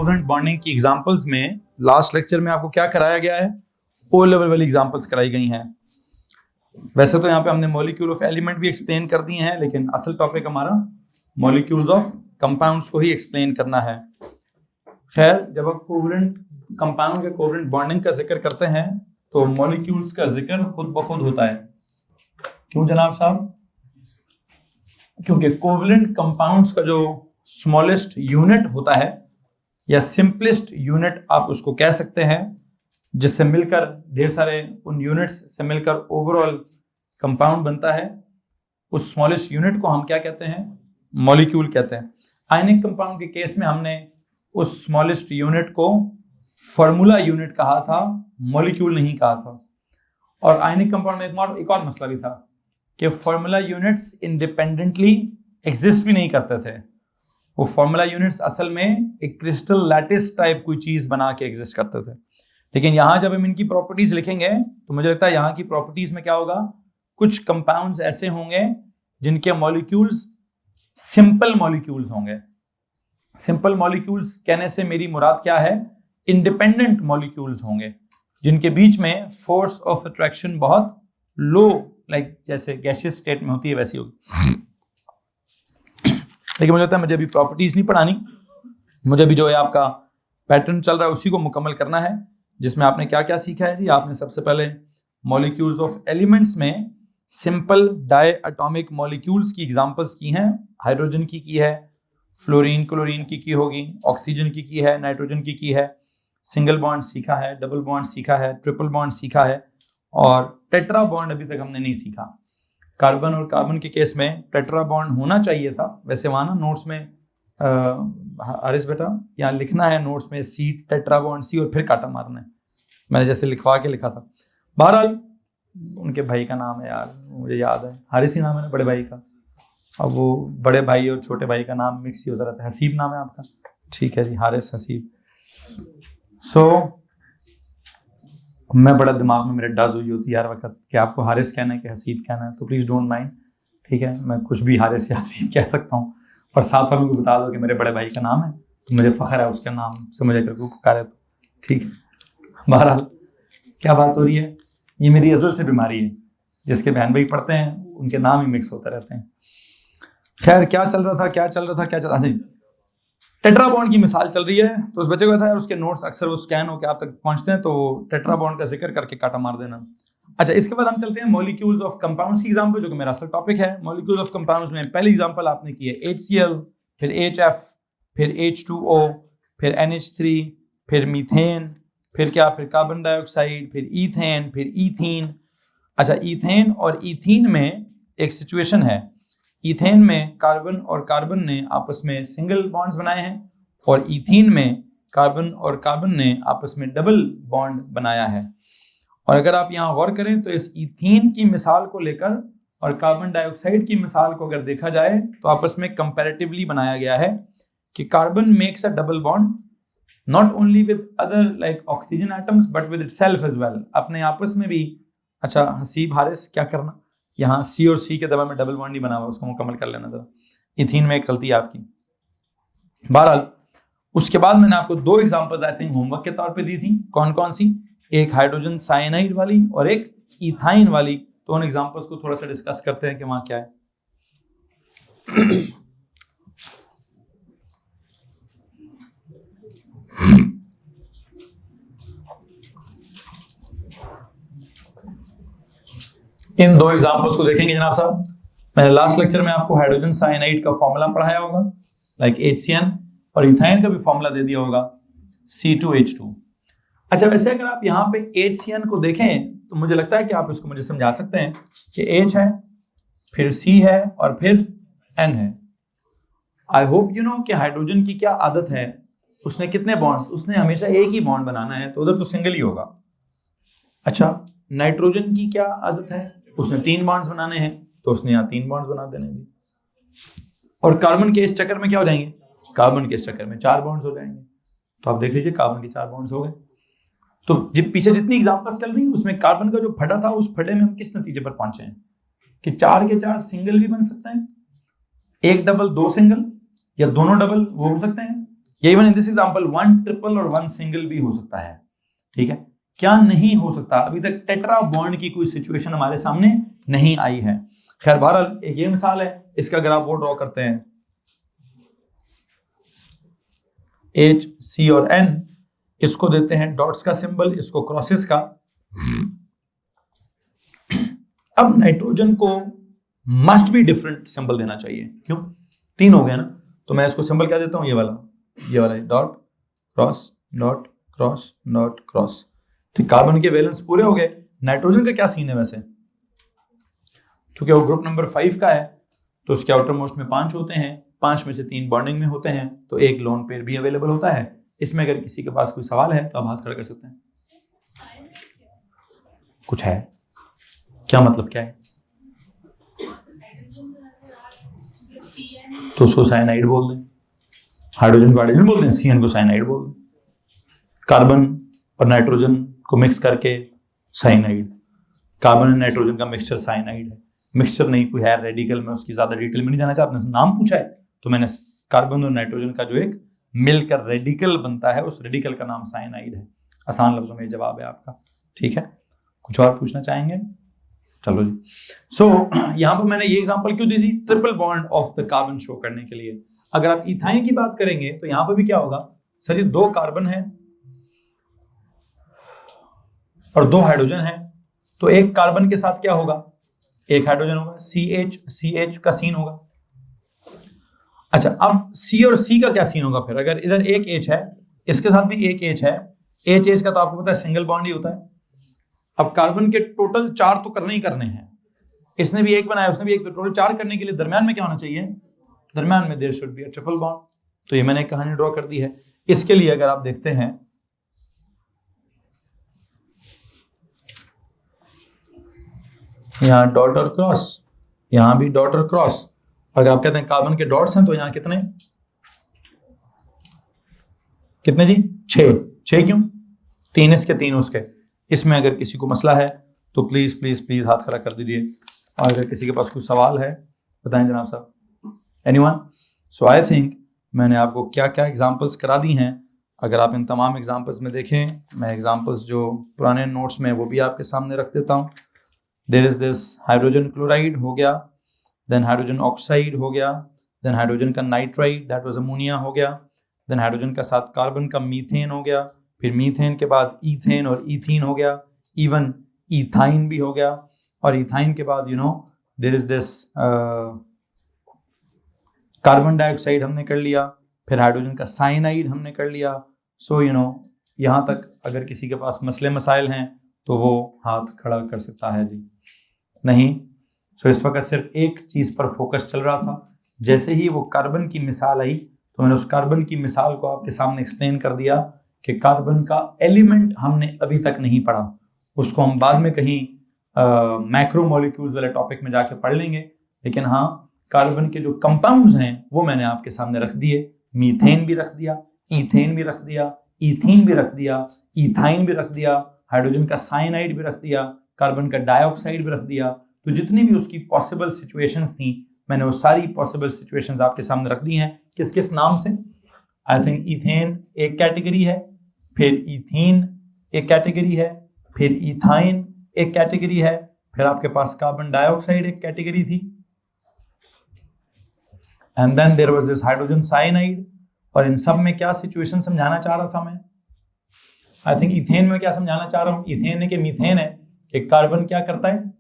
Covalent bonding की examples में last lecture में आपको क्या कराया गया है? ओ लेवल वाली एग्जांपल्स कराई गई हैं। वैसे तो यहाँ पे हमने मॉलिक्यूल ऑफ एलिमेंट भी एक्सप्लेन कर दिए हैं, लेकिन असल टॉपिक हमारा मॉलिक्यूल्स ऑफ कंपाउंड्स को ही एक्सप्लेन करना है। खैर, जब आप कोवेलेंट कंपाउंड के कोवेलेंट बॉन्डिंग का जिक्र करते हैं तो मॉलिक्यूल्स का जिक्र खुद ब खुद होता है। क्यों जनाब साहब? क्योंकि कोवेलेंट कंपाउंड्स का जो स्मॉलेस्ट यूनिट होता है या सिंपलेस्ट यूनिट आप उसको कह सकते हैं, जिससे मिलकर ढेर सारे उन यूनिट्स से मिलकर ओवरऑल कंपाउंड बनता है, उस स्मॉलेस्ट यूनिट को हम क्या कहते हैं? मॉलिक्यूल कहते हैं। आयनिक कंपाउंड के केस में हमने उस स्मॉलेस्ट यूनिट को फॉर्मूला यूनिट कहा था, मॉलिक्यूल नहीं कहा था। और आयनिक कंपाउंड में एक और मसला भी था कि फॉर्मूला यूनिट्स इंडिपेंडेंटली एग्जिस्ट भी नहीं करते थे। वो फॉर्मूला यूनिट्स असल में एक क्रिस्टल लैटिस टाइप कोई चीज बना के एग्जिस्ट करते थे। लेकिन यहां जब हम इनकी प्रॉपर्टीज लिखेंगे तो मुझे लगता है यहाँ की प्रॉपर्टीज में क्या होगा, कुछ कंपाउंड्स ऐसे होंगे जिनके मॉलिक्यूल्स सिंपल मॉलिक्यूल्स होंगे। सिंपल मॉलिक्यूल्स कहने से मेरी मुराद क्या है? इंडिपेंडेंट मॉलिक्यूल्स होंगे जिनके बीच में फोर्स ऑफ अट्रैक्शन बहुत लो, लाइक जैसे गैसियस स्टेट में होती है वैसी होगी। लेकिन मुझे लगता है मुझे अभी प्रॉपर्टीज नहीं पढ़ानी, मुझे अभी जो है आपका पैटर्न चल रहा है उसी को मुकम्मल करना है, जिसमें आपने क्या क्या सीखा है जी। आपने सबसे पहले मॉलिक्यूल्स ऑफ एलिमेंट्स में सिंपल डाई एटॉमिक मॉलिक्यूल्स की एग्जांपल्स की हैं। हाइड्रोजन की है, फ्लोरीन क्लोरीन की होगी, ऑक्सीजन की है, नाइट्रोजन की है। सिंगल बॉन्ड सीखा है, डबल बॉन्ड सीखा है, ट्रिपल बॉन्ड सीखा है, और टेट्रा बॉन्ड अभी तक हमने नहीं सीखा। कार्बन और कार्बन के केस में टेट्रा बॉन्ड होना चाहिए था। वैसे वहाँ ना नोट्स में हारिस बेटा यहाँ लिखना है नोट्स में सी टेट्रा बॉन्ड सी और फिर काटा मारना है, मैंने जैसे लिखवा के लिखा था। बहरहाल उनके भाई का नाम है यार, मुझे याद है, हारिस ही नाम है ना बड़े भाई का। अब वो बड़े भाई और छोटे भाई का नाम मिक्स ही होता रहता है। हसीब नाम है आपका? ठीक है जी, हारिस हसीब। मैं बड़ा दिमाग में मेरे डज हुई होती है यार वक्त कि आपको हारिस कहना है कि हसीब कहना है, तो प्लीज़ डोंट माइंड, ठीक है? मैं कुछ भी हारिस या हसीब कह सकता हूँ, और साथ वालों को बता दो कि मेरे बड़े भाई का नाम है तो मुझे फ़ख्र है उसके नाम से मुझे करके पुकारे तो ठीक है। बहरहाल क्या बात हो रही है, ये मेरी अज़ल से बीमारी है, जिसके बहन भाई पढ़ते हैं उनके नाम ही मिक्स होते रहते हैं। खैर, क्या चल रहा था जी, टेट्रा बॉन्ड की मिसाल चल रही है। तो उस बच्चे को था उसके नोट्स अक्सर वो स्कैन होकर आप तक पहुंचते हैं, तो टेट्रा बॉन्ड का जिक्र करके काटा मार देना। अच्छा, इसके बाद हम चलते हैं मॉलिक्यूल्स ऑफ कंपाउंड्स की एग्जांपल, जो कि मेरा असल टॉपिक है। मॉलिक्यूल्स ऑफ कंपाउंड्स में पहली एग्जांपल आपने की है HCl, फिर HF, फिर H2O, फिर NH3, फिर मीथेन, फिर क्या, फिर कार्बन डाइऑक्साइड, फिर ईथेन, फिर ईथीन। अच्छा, ईथेन और ईथीन में एक सिचुएशन है। ईथेन में कार्बन और कार्बन ने आपस में सिंगल बॉन्ड्स बनाए हैं, और ईथीन में कार्बन और कार्बन ने आपस में डबल बॉन्ड बनाया है। और अगर आप यहाँ गौर करें तो इस ईथीन की मिसाल को लेकर और कार्बन डाइऑक्साइड की मिसाल को अगर देखा जाए तो आपस में कंपैरेटिवली बनाया गया है कि carbon makes a double bond not only with other like oxygen atoms but with itself as well, अपने आपस में भी। अच्छा हसीब हारिस क्या करना, यहाँ सी और सी के दबा में डबल बॉन्ड नहीं बना हुआ, उसको मुकम्मल कर लेना था। इथीन में एक गलती है आपकी। बहरहाल उसके बाद मैंने आपको दो एग्जांपल्स आई थिंक होमवर्क के तौर पे दी थी। कौन कौन सी? एक हाइड्रोजन साइनाइड वाली और एक इथाइन वाली। तो उन एग्जांपल्स को थोड़ा सा डिस्कस करते हैं कि वहां क्या है। इन दो एग्जांपल्स को देखेंगे जनाब साहब। मैंने लास्ट लेक्चर में आपको हाइड्रोजन साइनाइड का फॉर्मूला पढ़ाया होगा, लाइक HCN, और इथाइन का भी फॉर्मूला दे दिया होगा C2H2। अच्छा, वैसे अगर आप यहाँ पे HCN को देखें तो मुझे लगता है कि आप इसको मुझे समझा सकते हैं कि H है, फिर C है और फिर N है। आई होप यू नो कि हाइड्रोजन की क्या आदत है, उसने कितने बॉन्ड्स, उसने हमेशा एक ही बॉन्ड बनाना है, तो उधर तो सिंगल ही होगा। अच्छा, नाइट्रोजन की क्या आदत है, उसने 3 बॉन्ड्स बनाने हैं, तो उसने यहाँ 3 बॉन्ड्स बना देने हैं। और कार्बन के इस चक्कर में क्या हो जाएंगे, कार्बन के इस चक्कर में 4 बॉन्ड्स हो जाएंगे। तो आप देख लीजिए कार्बन के 4 बॉन्ड्स हो गए। तो पीछे जितनी एग्जांपल्स चल रही है उसमें कार्बन का जो फटा था, उस फटे में हम किस नतीजे पर पहुंचे हैं कि 4 के 4 सिंगल भी बन सकते हैं, एक डबल 2 सिंगल, या दोनों डबल वो हो सकते हैं, या even in this example 1 triple और 1 सिंगल भी हो सकता है, ठीक है। क्या नहीं हो सकता, अभी तक टेट्रा बॉन्ड की कोई सिचुएशन हमारे सामने नहीं आई है। खैर बहरहाल एक ये मिसाल है, इसका अगर आप वो ड्रॉ करते हैं H, C और N, इसको देते हैं डॉट्स का सिंबल, इसको क्रॉसेस का। अब नाइट्रोजन को मस्ट भी डिफरेंट सिंबल देना चाहिए, क्यों? 3 हो गए ना, तो मैं इसको सिंबल क्या देता हूं, ये वाला dot cross dot cross dot cross, ठीक। कार्बन के वैलेंस पूरे हो गए। नाइट्रोजन का क्या सीन है वैसे, क्योंकि वो ग्रुप नंबर 5 का है, तो उसके आउटर मोस्ट में 5 होते हैं, 5 में से 3 बॉन्डिंग में होते हैं, तो एक लोन पेयर भी अवेलेबल होता है। इसमें अगर किसी के पास कोई सवाल है तो आप हाथ खड़ा कर सकते हैं। कुछ है क्या, मतलब क्या है? तो उसको साइनाइड बोल दें, हाइड्रोजन को हाइड्रोजन बोल दें, सीएन को साइनाइड बोल दें। कार्बन और नाइट्रोजन को मिक्स करके साइनाइड, कार्बन और नाइट्रोजन का मिक्सचर साइनाइड है। मिक्सचर नहीं कोई है रेडिकल, में उसकी ज्यादा डिटेल में नहीं जाना चाहता, नाम पूछा है तो मैंने कार्बन और नाइट्रोजन का जो एक मिलकर रेडिकल बनता है, उस रेडिकल का नाम साइनाइड है। आसान लफ्जों में जवाब है आपका, ठीक है। कुछ और पूछना चाहेंगे? चलो जी। सो यहां पर मैंने ये एग्जांपल क्यों दी थी, triple bond of the carbon show करने के लिए। अगर आप इथाइन की बात करेंगे तो यहां पर भी क्या होगा, सर ये 2 कार्बन है और 2 हाइड्रोजन है, तो एक कार्बन के साथ क्या होगा, एक हाइड्रोजन होगा, CH का सीन होगा। अच्छा, अब C और C का क्या सीन होगा फिर, अगर इधर एक H है, इसके साथ भी एक H है, H का तो आपको पता है सिंगल बॉन्ड ही होता है। अब कार्बन के टोटल 4 तो करने ही करने हैं, इसने भी एक बनाया, उसने भी एक, तो टोटल 4 करने के लिए दरम्यान में क्या होना चाहिए, दरम्यान में there should be a triple bond. तो ये मैंने एक कहानी ड्रॉ कर दी है। इसके लिए अगर आप देखते हैं, यहां डॉट और क्रॉस, यहां भी डॉट और क्रॉस, अगर आप कहते हैं कार्बन के डॉट्स हैं तो यहां कितने जी, 6 क्यों, 3 इसके 3 उसके। इसमें अगर किसी को मसला है तो प्लीज प्लीज प्लीज हाथ खड़ा कर दीजिए, और अगर किसी के पास कोई सवाल है बताएं जनाब साहब, एनीवन। सो आई थिंक मैंने आपको क्या क्या एग्जांपल्स करा दी हैं। अगर आप इन तमाम एग्जांपल्स में देखें, मैं एग्जांपल्स जो पुराने नोट्स में वो भी आपके सामने रख देता हूँ। There is this hydrogen chloride हो गया, देन हाइड्रोजन ऑक्साइड हो गया, देन हाइड्रोजन का नाइट्राइड दैट वाज अमोनिया हो गया, देन हाइड्रोजन का साथ कार्बन का मीथेन हो गया, फिर मीथेन के बाद ईथेन और ईथीन हो गया, इवन ईथाइन भी हो गया, और ईथाइन के बाद there is this carbon dioxide हमने कर लिया, फिर हाइड्रोजन का साइनाइड हमने कर लिया। सो यहाँ तक अगर किसी के पास मसले मसाइल हैं तो वो हाथ खड़ा कर सकता है जी, नहीं। सो इस वक्त सिर्फ एक चीज़ पर फोकस चल रहा था। जैसे ही वो कार्बन की मिसाल आई तो मैंने उस कार्बन की मिसाल को आपके सामने एक्सप्लेन कर दिया कि कार्बन का एलिमेंट हमने अभी तक नहीं पढ़ा, उसको हम बाद में कहीं मैक्रो मॉलिक्यूल्स वाले टॉपिक में जाके पढ़ लेंगे। लेकिन हाँ, कार्बन के जो कंपाउंड्स हैं वो मैंने आपके सामने रख दिए। मीथेन भी रख दिया, ईथेन भी रख दिया, ईथीन भी रख दिया, ईथाइन भी रख दिया, हाइड्रोजन का साइनाइड भी रख दिया, कार्बन का डाइऑक्साइड भी रख दिया। तो जितनी भी उसकी पॉसिबल सिचुएशंस थी, मैंने वो सारी पॉसिबल सिचुएशंस आपके सामने रख दी हैं। किस किस नाम से? आई थिंक ईथेन एक कैटेगरी है, फिर ईथीन एक कैटेगरी है, फिर ईथाइन एक कैटेगरी है, फिर आपके पास कार्बन डाइऑक्साइड एक कैटेगरी थी, and then there was this hydrogen cyanide. और इन सब में क्या सिचुएशन समझाना चाह रहा था मैं? आई थिंक ईथेन में क्या समझाना चाह रहा हूं, ईथेन है कि मीथेन है कि कार्बन क्या करता है,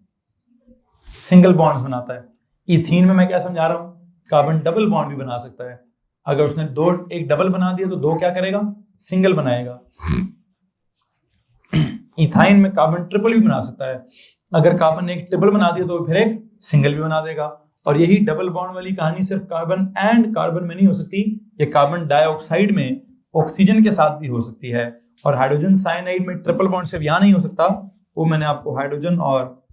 सिंगल बॉन्ड्स बनाता है। ईथीन में मैं क्या समझा रहा हूं, कार्बन डबल बॉन्ड भी बना सकता है। अगर उसने एक डबल बना दिया तो 2 क्या करेगा, सिंगल बनाएगा। इथाइन में कार्बन ट्रिपल भी बना सकता है, अगर कार्बन ने एक ट्रिपल बना दिया तो फिर एक सिंगल भी बना देगा। और यही डबल बॉन्ड वाली कहानी सिर्फ कार्बन एंड कार्बन में नहीं हो सकती, ये कार्बन डाइऑक्साइड में ऑक्सीजन के साथ भी हो सकती है। और हाइड्रोजन साइनाइड में ट्रिपल बॉन्ड सिर्फ यहां नहीं हो सकता, वो मैंने आपको हाइड्रोजन और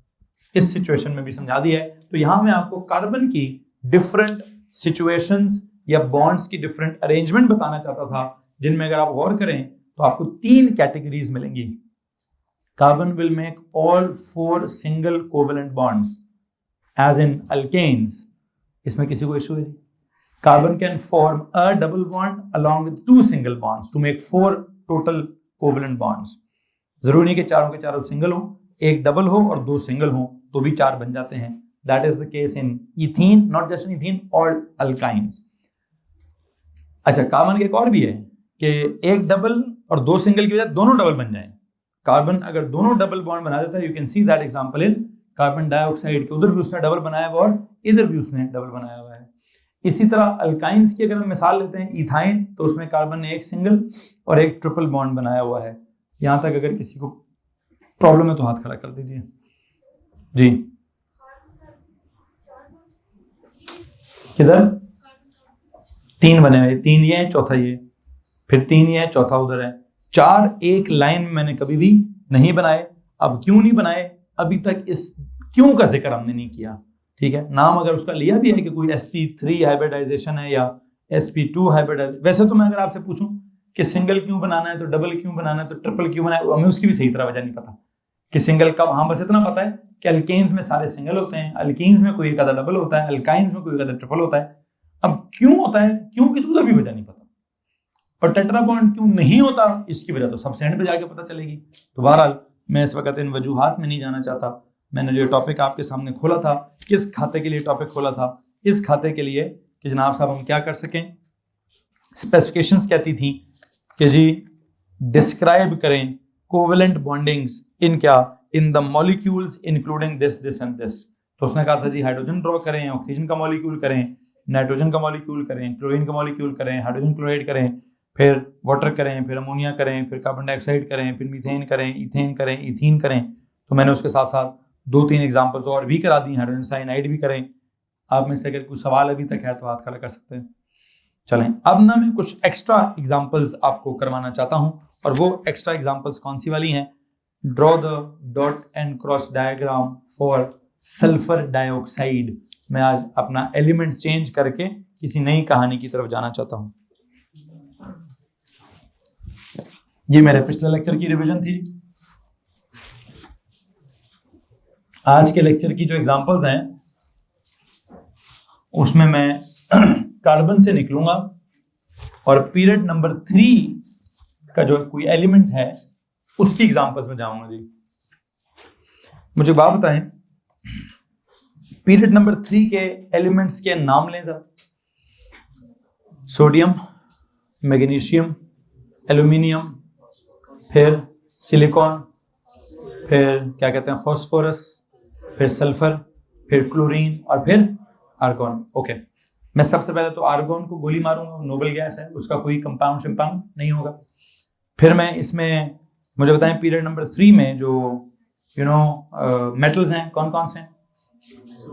इस सिचुएशन में भी समझा दिया है। तो यहां मैं आपको कार्बन की डिफरेंट सिचुएशंस या बॉन्ड्स की डिफरेंट अरेंजमेंट बताना चाहता था, जिनमें अगर आप गौर करें तो आपको 3 कैटेगरीज मिलेंगी। Carbon will make all 4 single covalent bonds as in alkanes. इसमें किसी को इशू है जी? carbon can form a double bond along with 2 single bonds to make 4 total covalent bonds. जरूरी नहीं कि चारों के चारों सिंगल हो, एक डबल हो और 2 सिंगल हो तो भी 4 बन जाते हैं. That is the case in ethene, not just in ethene, all alkynes. अच्छा, कार्बन के एक और भी है कि एक डबल और 2 सिंगल की वजह दोनों डबल बन जाए. कार्बन अगर दोनों डबल बॉन्ड बना देता है, you can see that example in carbon dioxide, उधर भी उसने डबल बनाया हुआ और इधर भी उसने डबल बनाया हुआ है. इसी तरह अल्काइंस की अगर हम मिसाल लेते हैं, इथाइन, तो उसमें कार्बन ने एक सिंगल और एक ट्रिपल बॉन्ड बनाया हुआ है. यहां तक अगर किसी को प्रॉब्लम है तो हाथ खड़ा कर दीजिए जी. किधर 3 बने हुए, 3 ये है, चौथा ये, फिर 3 ये है, चौथा उधर है. 4 एक लाइन में मैंने कभी भी नहीं बनाए. अब क्यों नहीं बनाए, अभी तक इस क्यों का जिक्र हमने नहीं किया. ठीक है, नाम अगर उसका लिया भी है कि कोई sp3 हाइब्रिडाइजेशन है या sp2 हाइब्रिडाइजेशन, वैसे तो मैं अगर आपसे पूछूं कि सिंगल क्यों बनाना है तो डबल क्यों बनाना है तो ट्रिपल क्यों बनाना है, हमें उसकी भी सही तरह वजह नहीं पता कि सिंगल कब. हाँ, बस इतना पता है कि अल्केन्स में सारे सिंगल होते हैं, अल्कीन्स में कोई एक आधा डबल होता है, अल्काइंस में कोई एक आधा ट्रिपल होता है. अब क्यों होता है, क्यों की तो उधर भी वजह नहीं पता. और टेट्रा बॉन्ड क्यों नहीं होता, इसकी वजह तो सबसे एंड पे जाके पता चलेगी. तो बहरहाल मैं इस वक्त इन वजूहात में नहीं जाना चाहता. मैंने जो टॉपिक आपके सामने खोला था, किस खाते के लिए टॉपिक खोला था, इस खाते के लिए कि जनाब साहब हम क्या कर सकें. स्पेसिफिकेशंस कहती थी कि जी डिस्क्राइब करें कोवेलेंट बॉन्डिंग्स इन क्या, in the molecules including this this and this. तो उसने कहा था जी हाइड्रोजन ड्रॉ करें, ऑक्सीजन का मॉलिक्यूल करें, नाइट्रोजन का मॉलिक्यूल करें, क्लोरीन का मॉलिक्यूल करें, हाइड्रोजन क्लोराइड करें, फिर वाटर करें, फिर अमोनिया करें, फिर कार्बन डाइऑक्साइड करें, फिर मीथेन करें, इथेन करें, इथीन करें. तो मैंने उसके साथ साथ 2-3 एग्जांपल्स और भी करा दी, हाइड्रोजन साइनाइड भी करें. आप में से अगर कोई सवाल अभी तक है तो हाथ खड़ा कर सकते हैं. चलें, अब ना मैं कुछ एक्स्ट्रा एग्जांपल्स आपको करवाना चाहता हूं, और वो एक्स्ट्रा एग्जांपल्स कौन सी वाली हैं. Draw the dot and cross diagram for sulphur dioxide. मैं आज अपना एलिमेंट चेंज करके किसी नई कहानी की तरफ जाना चाहता हूं. ये मेरे पिछले लेक्चर की रिवीजन थी. आज के लेक्चर की जो एग्जांपल्स हैं उसमें मैं कार्बन से निकलूंगा और पीरियड नंबर 3 का जो कोई एलिमेंट है उसकी एग्जांपल्स में जाऊंगा. जी मुझे बात बताएं, पीरियड नंबर 3 के एलिमेंट्स के नाम लें जरा. सोडियम, मैग्नीशियम, एल्यूमिनियम, फिर सिलिकॉन, फिर क्या कहते हैं फॉस्फोरस, फिर सल्फर, फिर क्लोरीन और फिर आर्गॉन. ओके, मैं सबसे पहले तो आर्गॉन को गोली मारूंगा, नोबल गैस है, उसका कोई कंपाउंड शिम्पाउंड नहीं होगा. फिर मैं इसमें मुझे बताएं पीरियड नंबर 3 में जो मेटल्स हैं कौन कौन से हैं.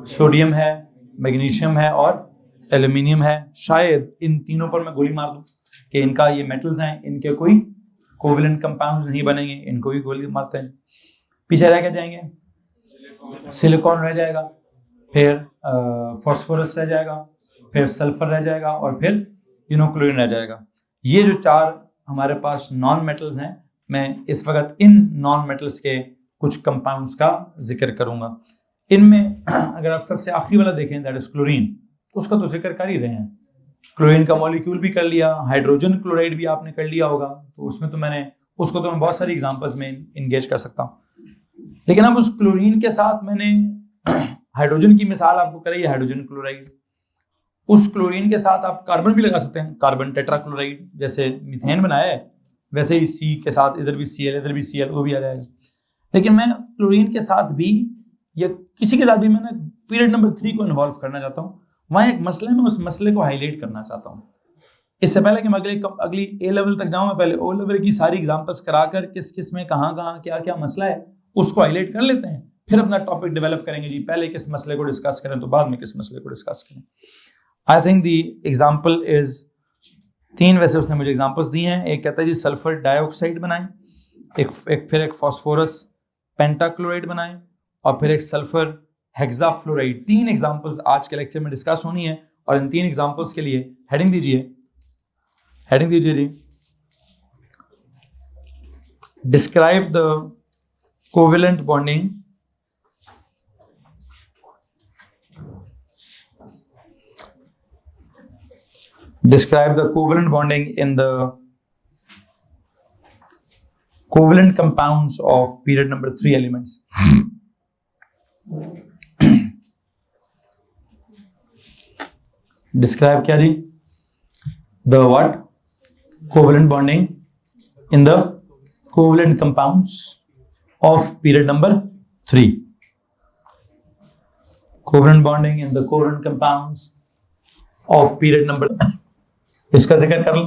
सोडियम है, मैग्नीशियम है और एल्यूमिनियम है. शायद इन तीनों पर मैं गोली मार दूं कि इनका ये मेटल्स हैं, इनके कोई कोवेलेंट कंपाउंड्स नहीं बनेंगे, इनको भी गोली मारते हैं. पीछे रह के जाएंगे, सिलिकॉन रह जाएगा, फिर फॉस्फोरस रह जाएगा, फिर सल्फर रह जाएगा और फिर क्लोरीन रह जाएगा. ये जो 4 हमारे पास नॉन मेटल्स हैं, मैं इस वक्त इन नॉन मेटल्स के कुछ कंपाउंड्स का जिक्र करूंगा. इनमें अगर आप सबसे आखिरी वाला देखें, दैट इज क्लोरीन, उसका तो जिक्र कर ही रहे हैं. क्लोरीन का मॉलिक्यूल भी कर लिया, हाइड्रोजन क्लोराइड भी आपने कर लिया होगा, तो उसमें तो मैं बहुत सारी एग्जांपल्स में इंगेज कर सकता हूँ. लेकिन अब उस क्लोरीन के साथ मैंने हाइड्रोजन की मिसाल आपको कराई है, हाइड्रोजन क्लोराइड. उस क्लोरीन के साथ आप कार्बन भी लगा सकते हैं, कार्बन टेट्राक्लोराइड, जैसे मीथेन बनाया है वैसे ही सी के साथ इधर भी Cl, इधर भी Cl, वो भी आ जाएगा. लेकिन मैं क्लोरीन के साथ भी या किसी के साथ भी मैंने पीरियड नंबर 3 को इन्वॉल्व करना चाहता हूँ. वहाँ एक मसला है, मैं उस मसले को हाईलाइट करना चाहता हूँ. इससे पहले कि मैं अगली ए लेवल तक जाऊँ, मैं पहले ओ लेवल की सारी एग्जांपल्स कराकर किस किस में कहाँ क्या क्या मसला है उसको हाईलाइट कर लेते हैं, फिर अपना टॉपिक डेवलप करेंगे. जी पहले किस मसले को डिस्कस करें तो बाद में किस मसले को डिस्कस करें. I think the example is 3, वैसे उसने मुझे एग्जाम्पल्स दी हैं. एक कहता है जी सल्फर डाइऑक्साइड बनाएं, फिर एक फॉस्फोरस पेंटाक्लोराइड बनाएं और फिर एक सल्फर हेक्साफ्लोराइड. 3 एग्जाम्पल्स आज के लेक्चर में डिस्कस होनी है और इन 3 एग्जाम्पल्स के लिए हेडिंग दीजिए जी, describe the covalent bonding Describe the covalent bonding in the covalent compounds of period number 3 elements. Describe क्या जी? The what? Covalent bonding in the covalent compounds of period number 3. Covalent bonding in the covalent compounds of period number इसका जिक्र कर लो।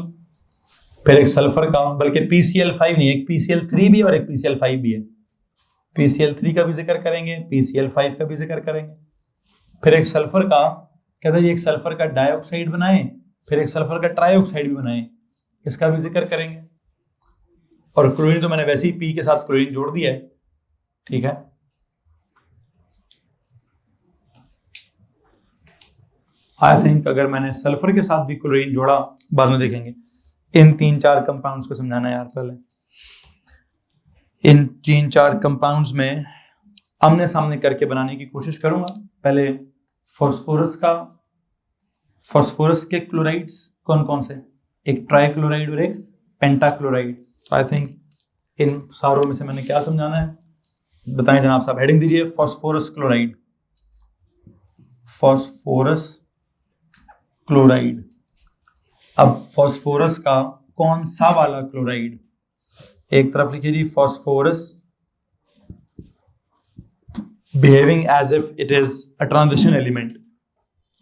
फिर एक sulphur का, बल्कि PCl5 नहीं, एक PCl3 भी और एक PCl5 भी है। PCl3 का भी जिक्र करेंगे, PCl5 का भी जिक्र करेंगे। फिर एक सल्फर का, कहते हैं एक सल्फर का डाइऑक्साइड बनाएं, फिर एक सल्फर का ट्राइऑक्साइड भी बनाएं, इसका भी जिक्र करेंगे। और क्लोरीन तो मैंने वैसे ही पी के साथ क्लोरीन जोड़ दिया है, ठीक है। आई थिंक अगर मैंने सल्फर के साथ भी क्लोरीन जोड़ा, बाद में देखेंगे। इन 3-4 कंपाउंड्स को समझाना है यार पहले। इन 3-4 कंपाउंड्स में आमने सामने करके बनाने की कोशिश करूंगा। पहले फॉस्फोरस के क्लोराइड्स कौन कौन से, एक ट्राइक्लोराइड और एक पेंटाक्लोराइड। तो आई थिंक इन सारों में से मैंने क्या समझाना है, बताएं जनाब साहब। हेडिंग दीजिए फॉस्फोरस क्लोराइड। Phosphorus chloride. अब फॉस्फोरस का कौन सा वाला क्लोराइड, एक तरफ लिखिए जी phosphorus behaving as if it is a transition element,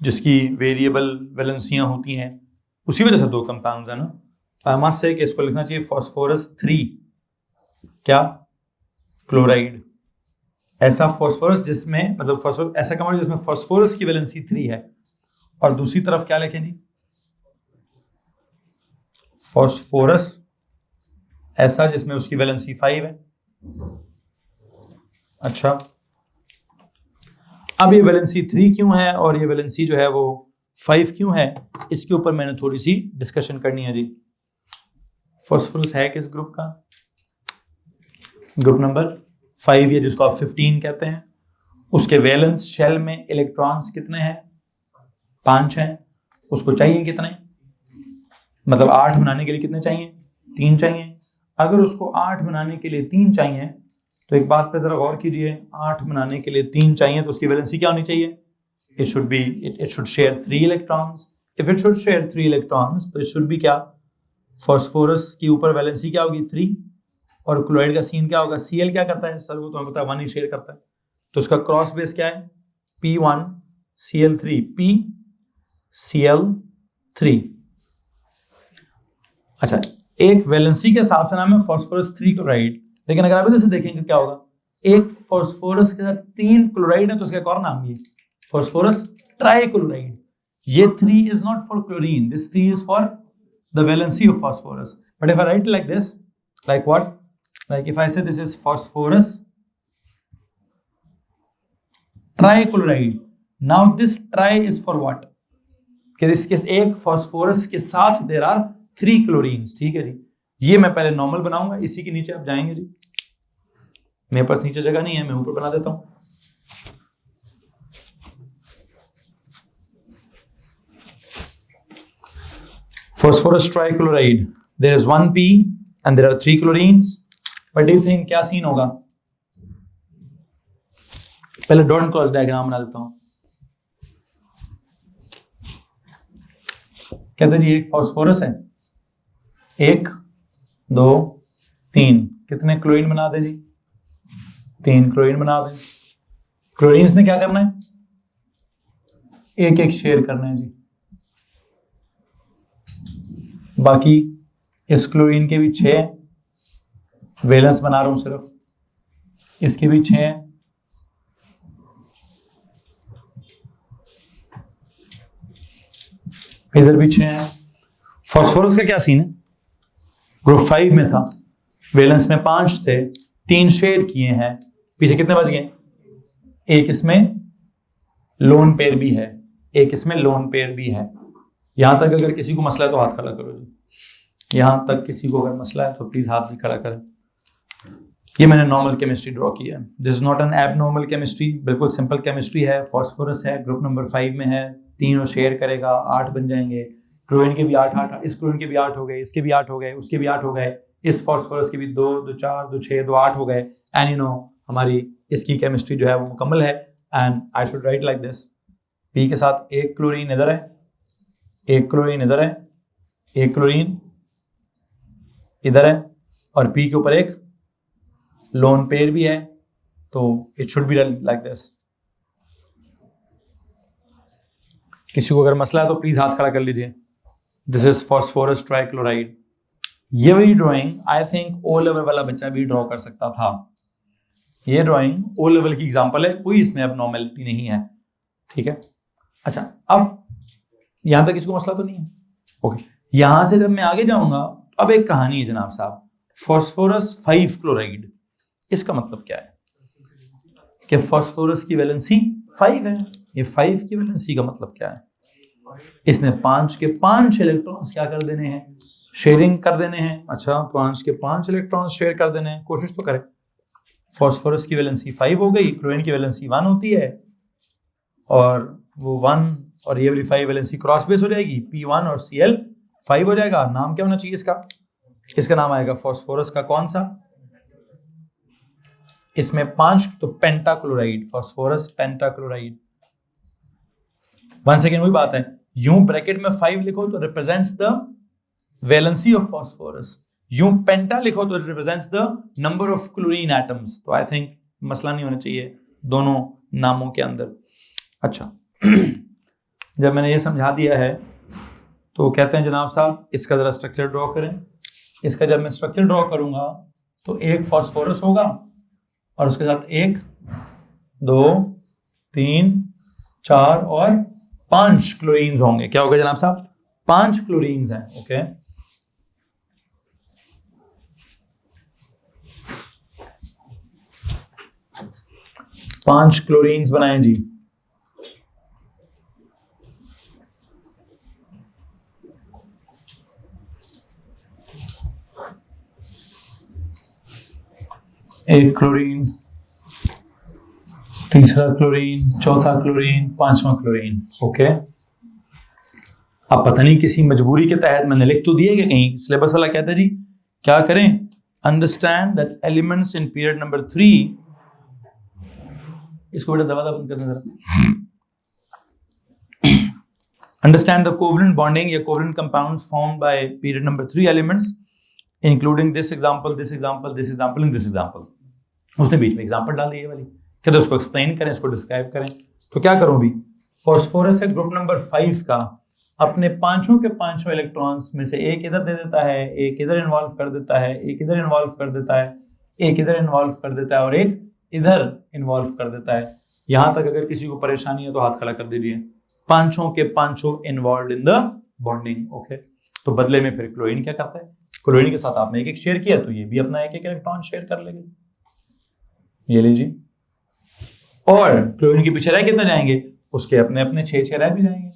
जिसकी वेरिएबल वैलेंसियां होती हैं, उसी वजह से 2 कंपाउंड्स है ना। आई मस्ट से कि इसको लिखना चाहिए फॉस्फोरस 3 क्या क्लोराइड। ऐसा फॉस्फोरस जिसमें, मतलब फॉस्फोरस ऐसा कंपाउंड जिसमें फॉस्फोरस की वैलेंसी 3 है, और दूसरी तरफ क्या लिखें जी, फॉस्फोरस ऐसा जिसमें उसकी वैलेंसी 5 है। अच्छा, अब ये वैलेंसी 3 क्यों है और ये वैलेंसी जो है वो 5 क्यों है, इसके ऊपर मैंने थोड़ी सी डिस्कशन करनी है जी। फॉस्फोरस है किस ग्रुप का? ग्रुप नंबर 5, ये जिसको आप 15 कहते हैं। उसके वैलेंस शेल में इलेक्ट्रॉन्स कितने हैं? 5 हैं। उसको चाहिए कितने, मतलब 8 बनाने के लिए कितने चाहिए? 3 चाहिए। अगर उसको 8 बनाने के लिए 3 चाहिए, तो एक बात पे जरा गौर कीजिए, 8 बनाने के लिए 3 चाहिए तो उसकी वैलेंसी क्या होनी चाहिए? It should share 3 electrons. If it should share 3 electrons तो इट शुड बी क्या? फॉस्फोरस की ऊपर वैलेंसी क्या होगी? 3। और क्लोराइड का सीन क्या होगा? Cl क्या करता है सर? वो तो हमें पता है 1 ही शेयर करता है, तो उसका क्रॉस बेस क्या है? P1Cl3, PCl3। अच्छा, एक वैलेंसी के हिसाब से नाम है फॉस्फोरस 3 क्लोराइड, लेकिन अगर आप इधर से देखेंगे क्या होगा, एक फॉस्फोरस के साथ 3 क्लोराइड है, तो उसका एक और नाम है फॉस्फोरस ट्राइक्लोराइड। ये 3 is not for chlorine, this 3 is for the valency of phosphorus. But if I write like this, like what? Like if I say this is phosphorus trichloride, now this tri is for what? कि इसके एक phosphorus के साथ there are 3 chlorines, ठीक है जी। ये मैं पहले नॉर्मल बनाऊंगा, इसी के नीचे आप जाएंगे जी। मेरे पास नीचे जगह नहीं है, मैं ऊपर बना देता हूं। Phosphorus trichloride, there is 1 P and there are 3 chlorines. What do you think क्या सीन होगा? पहले डॉट क्रॉस डायग्राम बना देता हूं। कहते जी एक फॉस्फोरस है, 1 2 3, कितने क्लोरीन बना दे जी? 3 क्लोरीन बना दें। क्लोरीन्स ने क्या करना है? एक एक शेयर करना है जी। बाकी इस क्लोरीन के भी 6 हैं, वैलेंस बना रहा हूं सिर्फ, इसके भी 6 हैं, इधर भी 6 हैं। फॉस्फोरस का क्या सीन है? ग्रुप 5 में था, वैलेंस में 5 थे, 3 शेयर किए हैं, पीछे कितने बच गए? एक इसमें लोन पेयर भी है, एक इसमें लोन पेयर भी है। यहां तक अगर किसी को मसला है तो हाथ खड़ा करो जी। यहां तक किसी को अगर मसला है तो प्लीज हाथ भी खड़ा करें। ये मैंने नॉर्मल केमिस्ट्री ड्रॉ की है, this is not an abnormal chemistry, बिल्कुल सिंपल केमिस्ट्री है। फॉस्फोरस है, ग्रुप नंबर 5 में है, 3 शेयर करेगा, 8 बन जाएंगे। क्लोरीन के भी 8, इस क्लोरीन के भी 8 हो गए, इसके भी 8 हो गए, उसके भी 8 हो गए, इस फॉस्फोरस के भी 2, 2 4, 2 6, 2 8 हो गए। एंड यू नो हमारी इसकी केमिस्ट्री जो है वो मुकम्मल है। And I should write like this, P के साथ एक क्लोरीन इधर है, एक क्लोरीन इधर है, एक क्लोरीन इधर है, और पी के ऊपर एक लोन पेयर भी है, तो it should be like this. किसी को अगर मसला है तो प्लीज हाथ खड़ा कर लीजिए। This is phosphorus trichloride. ये वाली drawing I think O level वाला बच्चा भी ड्रॉ कर सकता था। ये ड्राइंग ओ लेवल की एग्जांपल है, कोई इसमें अब नॉर्मेलिटी नहीं है, ठीक है। अच्छा, अब यहां तक इसको मसला तो नहीं है, ओके। यहां से जब मैं आगे जाऊंगा, अब एक कहानी है जनाब साहब, फॉस्फोरस 5 क्लोराइड। इसका मतलब क्या है कि फॉस्फोरस की वैलेंसी 5 है। ये 5 की वैलेंसी का मतलब क्या है? इसने 5 के 5 इलेक्ट्रॉन्स क्या कर देने हैं? शेयरिंग कर देने हैं। अच्छा, 5 के 5 इलेक्ट्रॉन्स शेयर कर देने हैं, कोशिश तो करें। फॉस्फोरस की वैलेंसी 5 हो गई, क्लोरीन की वैलेंसी 1 होती है, और वो 1 और ये वाली 5 वैलेंसी क्रॉस बेस हो जाएगी, P1 और Cl 5 हो जाएगा। नाम क्या होना चाहिए इसका? इसका नाम आएगा फॉस्फोरस का कौन सा? इसमें 5 तो पेंटाक्लोराइड, फॉस्फोरस पेंटाक्लोराइड। 1 सेकेंड, वही बात है, यूं ब्रैकेट में 5 लिखो तो represents the valency of phosphorus, यूं पेंटा लिखो तो represents the number of chlorine atoms. तो आई थिंक मसला नहीं होना चाहिए दोनों नामों के अंदर। अच्छा, जब मैंने ये समझा दिया है तो कहते हैं जनाब साहब इसका जरा स्ट्रक्चर ड्रॉ करें। इसका जब मैं स्ट्रक्चर ड्रॉ करूंगा तो एक फॉस्फोरस होगा और उसके साथ 1 2 3 4 और 5 क्लोरीन्स होंगे। क्या होगा जनाब साहब? 5 क्लोरीन्स हैं, ओके। 5 क्लोरीन्स बनाएं जी। एक क्लोरीन, तीसरा क्लोरीन, चौथा क्लोरीन, 5वां क्लोरीन, ओके। अब पता नहीं किसी मजबूरी के तहत मैंने लिख तो दिए कि कहीं सिलेबस वाला कहता है जी क्या करें, understand that elements in period number 3, इसको बेटा दबा बंद करना जरा। अंडरस्टैंड द कोवलेंट बॉन्डिंग या covalent compounds formed by period number 3 elements including this example, this example, this example and this example. उसने बीच में एग्जांपल डाल दिए वाली, कहते उसको एक्सप्लेन करें, इसको डिस्क्राइब करें। तो क्या करूं भी, फॉस्फोरस है ग्रुप नंबर 5 का, अपने 5 के 5 इलेक्ट्रॉन्स में से एक इधर दे देता है, एक इधर इन्वॉल्व कर देता है, एक इधर इन्वॉल्व कर देता है, एक इधर इन्वॉल्व कर देता है और एक इधर इन्वॉल्व कर देता है। यहां तक अगर किसी को परेशानी है तो हाथ खड़ा कर दीजिए। 5 के 5 involve in the bonding, okay. तो बदले में फिर क्लोरीन क्या करता है? क्लोरीन के साथ आपने एक एक शेयर किया तो ये भी अपना एक एक इलेक्ट्रॉन शेयर कर लेंगे, ये लीजिए। और क्लोरीन के पीछे रह कितने जाएंगे? उसके अपने अपने 6 रह भी जाएंगे।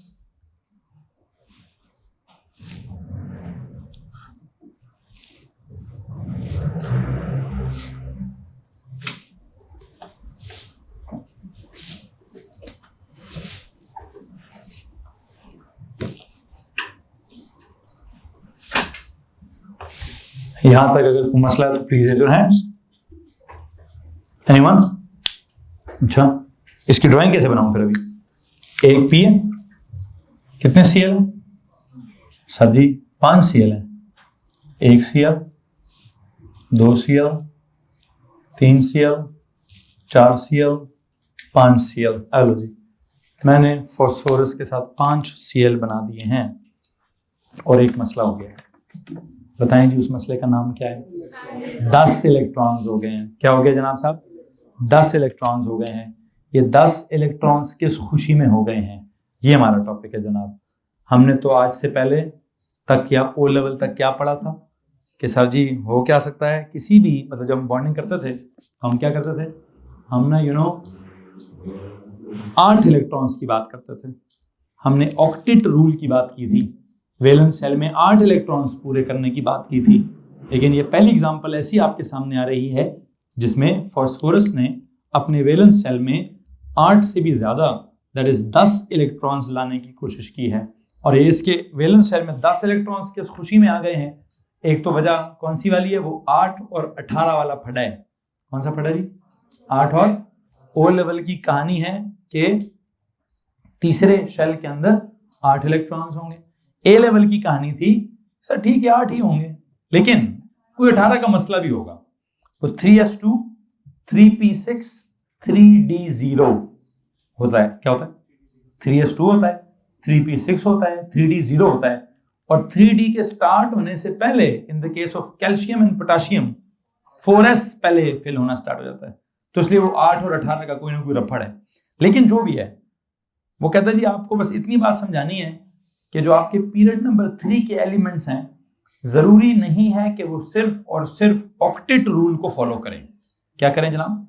यहां तक अगर कोई मसला है तो please raise your hands. Anyone? अच्छा, इसकी ड्राइंग कैसे बनाऊं फिर? अभी एक पी है, कितने Cl है सर जी? 5 Cl है। 1 Cl, 2 Cl, 3 Cl, 4 Cl, 5 Cl। Hello जी, मैंने फॉस्फोरस के साथ 5 Cl बना दिए हैं और एक मसला हो गया है। बताएं जी उस मसले का नाम क्या है? 10 इलेक्ट्रॉन्स हो गए हैं। क्या हो गया जनाब साहब? 10 इलेक्ट्रॉन्स हो गए हैं। ये 10 इलेक्ट्रॉन्स किस खुशी में हो गए हैं, ये हमारा टॉपिक है जनाब। हमने तो आज से पहले तक या ओ लेवल तक क्या पढ़ा था कि सर जी हो क्या सकता है किसी भी, मतलब जब हम बॉन्डिंग करते थे हम क्या करते थे, हम ना 8 इलेक्ट्रॉन्स की बात करते थे। हमने ऑक्टेट रूल की बात की थी, वैलेंस शेल में 8 इलेक्ट्रॉन्स पूरे करने की बात की थी। लेकिन ये पहली एग्जांपल ऐसी आपके सामने आ रही है जिसमें फॉस्फोरस ने अपने वैलेंस शेल में 8 से भी ज्यादा, दैट इज 10 इलेक्ट्रॉन्स लाने की कोशिश की है। और ये इसके वैलेंस शेल में 10 इलेक्ट्रॉन्स किस खुशी में आ गए हैं। एक तो वजह कौन सी वाली है, वो 8 और 18 वाला फटा है। कौन सा फटा जी, 8 और ओ लेवल की कहानी है कि तीसरे शेल के अंदर 8 इलेक्ट्रॉन्स होंगे। ए लेवल की कहानी थी सर ठीक है 8 ही होंगे, लेकिन कोई 18 का मसला भी होगा। तो 3s2 3p6 3d0 होता है। क्या होता है, 3s2 होता है, 3p6 होता है, 3d0 होता है। और 3d के स्टार्ट होने से पहले in the case of calcium and potassium 4s पहले फिल होना स्टार्ट हो जाता है। तो इसलिए वो 8 और 18 का कोई ना कोई रफड़ है। लेकिन जो भी है वो कहता है जी आपको बस इतनी बात समझानी है कि जो आपके पीरियड नंबर 3 के एलिमेंट्स हैं जरूरी नहीं है कि वो सिर्फ और सिर्फ ऑक्टेट रूल को फॉलो करें। क्या करें जनाब,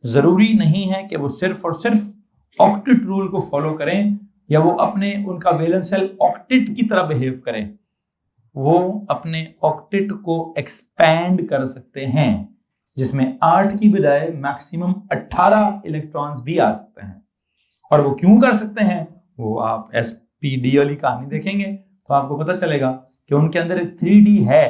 जरूरी नहीं है कि वो सिर्फ और सिर्फ ऑक्टेट रूल को फॉलो करें या वो अपने उनका वैलेंस शेल ऑक्टेट की तरह बिहेव करें। वो अपने ऑक्टेट को एक्सपैंड कर सकते हैं जिसमें 8 की बजाय मैक्सिमम 18 इलेक्ट्रॉन्स भी आ सकते हैं। और वो क्यों कर सकते हैं वो आप SPD वाली कहानी देखेंगे तो आपको पता चलेगा कि उनके अंदर 3D है।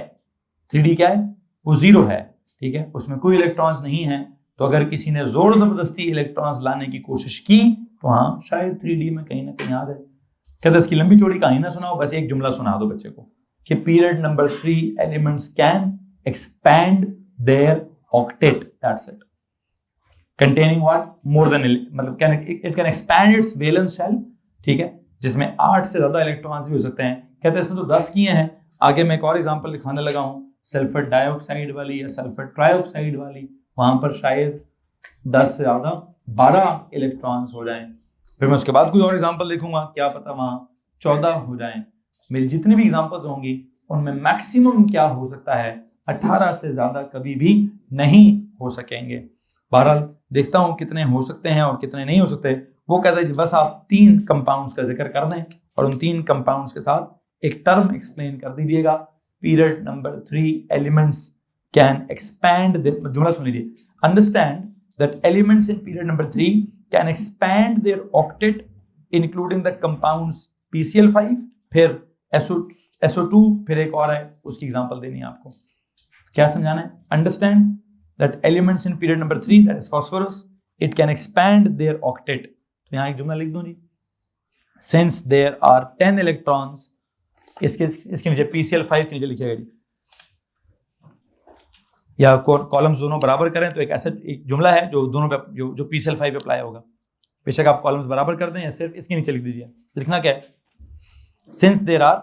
3D क्या है, वो 0 है, ठीक है, उसमें कोई इलेक्ट्रॉन्स नहीं है। तो अगर किसी ने जोर जबरदस्ती इलेक्ट्रॉन्स लाने की कोशिश की तो हाँ शायद 3D में कहीं ना कहीं आ जाए। कहते इसकी लंबी चौड़ी कहानी ना सुनाओ, बस एक जुमला सुना दो बच्चे को कि period number 3 elements can expand their octet, that's it, containing what more than मतलब it can expand its valence shell, ठीक है, जिसमें 8 से ज्यादा इलेक्ट्रॉन्स भी हो सकते हैं। कहते हैं इसमें तो 10 किए हैं। आगे मैं एक और एग्जांपल दिखाने लगा हूं, सल्फर डाइऑक्साइड वाली या सल्फर ट्राइऑक्साइड वाली, वहां पर शायद 10 से ज्यादा 12 इलेक्ट्रॉन्स हो जाएं। फिर मैं उसके बाद कोई और एग्जांपल देखूंगा, क्या पता वहां 14 हो जाएं। मेरी जितनी भी एग्जांपल्स होंगी उनमें मैक्सिमम क्या हो सकता है, 18 से ज्यादा कभी भी नहीं हो सकेंगे। बहरहाल देखता हूं कितने हो सकते हैं और कितने नहीं हो सकते। वो कहता है बस आप 3 कंपाउंड्स का जिक्र कर दें और उन 3 कंपाउंड्स के साथ एक टर्म एक्सप्लेन कर दीजिएगा, period number 3 elements can expand. जुमला सुन लीजिए, understand that elements in period number 3 can expand their octet including the compounds PCl5, फिर SO2, फिर एक और है उसकी एग्जांपल देनी है आपको। क्या समझाना है, understand that elements in period number 3, that is phosphorus, it can expand their octet। तो यहाँ एक जुमला लिख दूं जी, since there are 10 electrons, इसके नीचे PCl5 के नीचे लिखिएगा जी, या कॉलम्स दोनों बराबर करें तो एक ऐसा एक जुमला है जो दोनों पे जो PCl5 पे अप्लाई होगा। बेशक आप कॉलम्स बराबर कर दें या सिर्फ इसके नीचे लिख दीजिए। लिखना क्या है, since there are